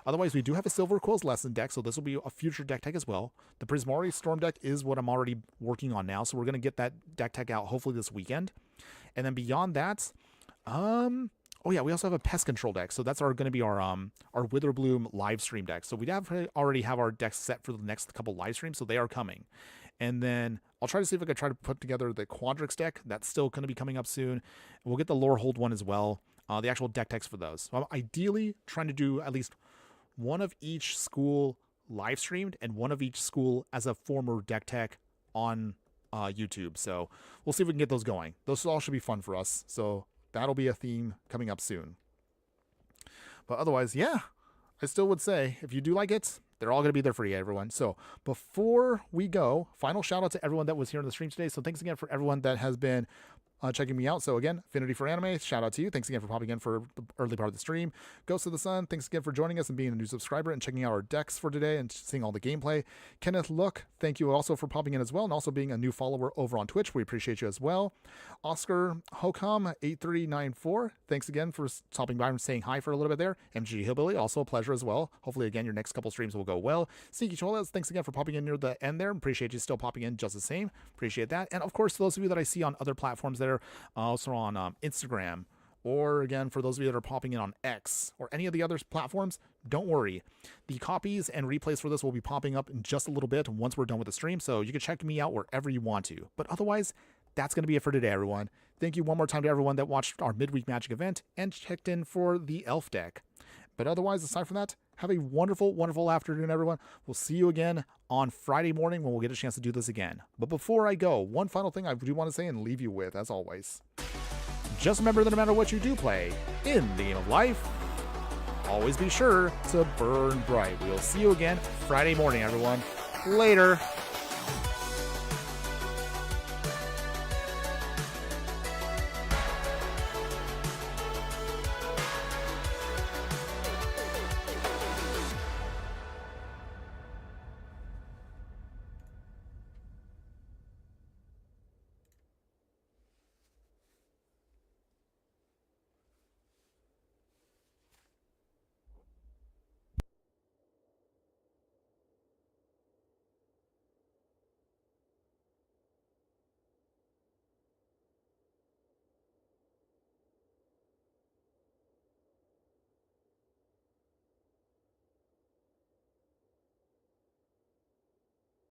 Otherwise, we do have a Silver Quill's Lesson deck, so this will be a future deck tech as well. The Prismari Storm deck is what I'm already working on now, so we're going to get that deck tech out hopefully this weekend. And then beyond that, oh yeah, we also have a Pest Control deck, so that's going to be our Witherbloom live stream deck. So we already have our decks set for the next couple live streams, so they are coming. And then I'll try to see if I can try to put together the Quandrix deck. That's still going to be coming up soon. We'll get the Lorehold one as well. The actual deck techs for those. So I'm ideally trying to do at least one of each school live streamed and one of each school as a former deck tech on YouTube. So we'll see if we can get those going. Those all should be fun for us. So that'll be a theme coming up soon. But otherwise, yeah, I still would say if you do like it, They're all going to be there for you, everyone. So before we go, final shout out to everyone that was here on the stream today. So thanks again for everyone that has been checking me out. So again, Affinity for Anime, shout out to you. Thanks again for popping in for the early part of the stream. Ghost of the Sun, thanks again for joining us and being a new subscriber and checking out our decks for today and seeing all the gameplay. Kenneth Look, thank you also for popping in as well and also being a new follower over on Twitch. We appreciate you as well. Oscar Hokam 8394, thanks again for stopping by and saying hi for a little bit there. MG Hillbilly, also a pleasure as well. Hopefully again your next couple streams will go well. Sneaky Cholas, thanks again for popping in near the end there. Appreciate you still popping in just the same. Appreciate that. And of course, those of you that I see on other platforms there, also on Instagram, or again, for those of you that are popping in on X or any of the other platforms, don't worry. The copies and replays for this will be popping up in just a little bit once we're done with the stream, so you can check me out wherever you want to. But otherwise, that's going to be it for today, everyone. Thank you one more time to everyone that watched our Midweek Magic event and checked in for the Elf deck. But otherwise, aside from that, have a wonderful, wonderful afternoon, everyone. We'll see you again on Friday morning when we'll get a chance to do this again. But before I go, one final thing I do want to say and leave you with, as always. Just remember that no matter what you do play in the game of life, always be sure to burn bright. We'll see you again Friday morning, everyone. Later.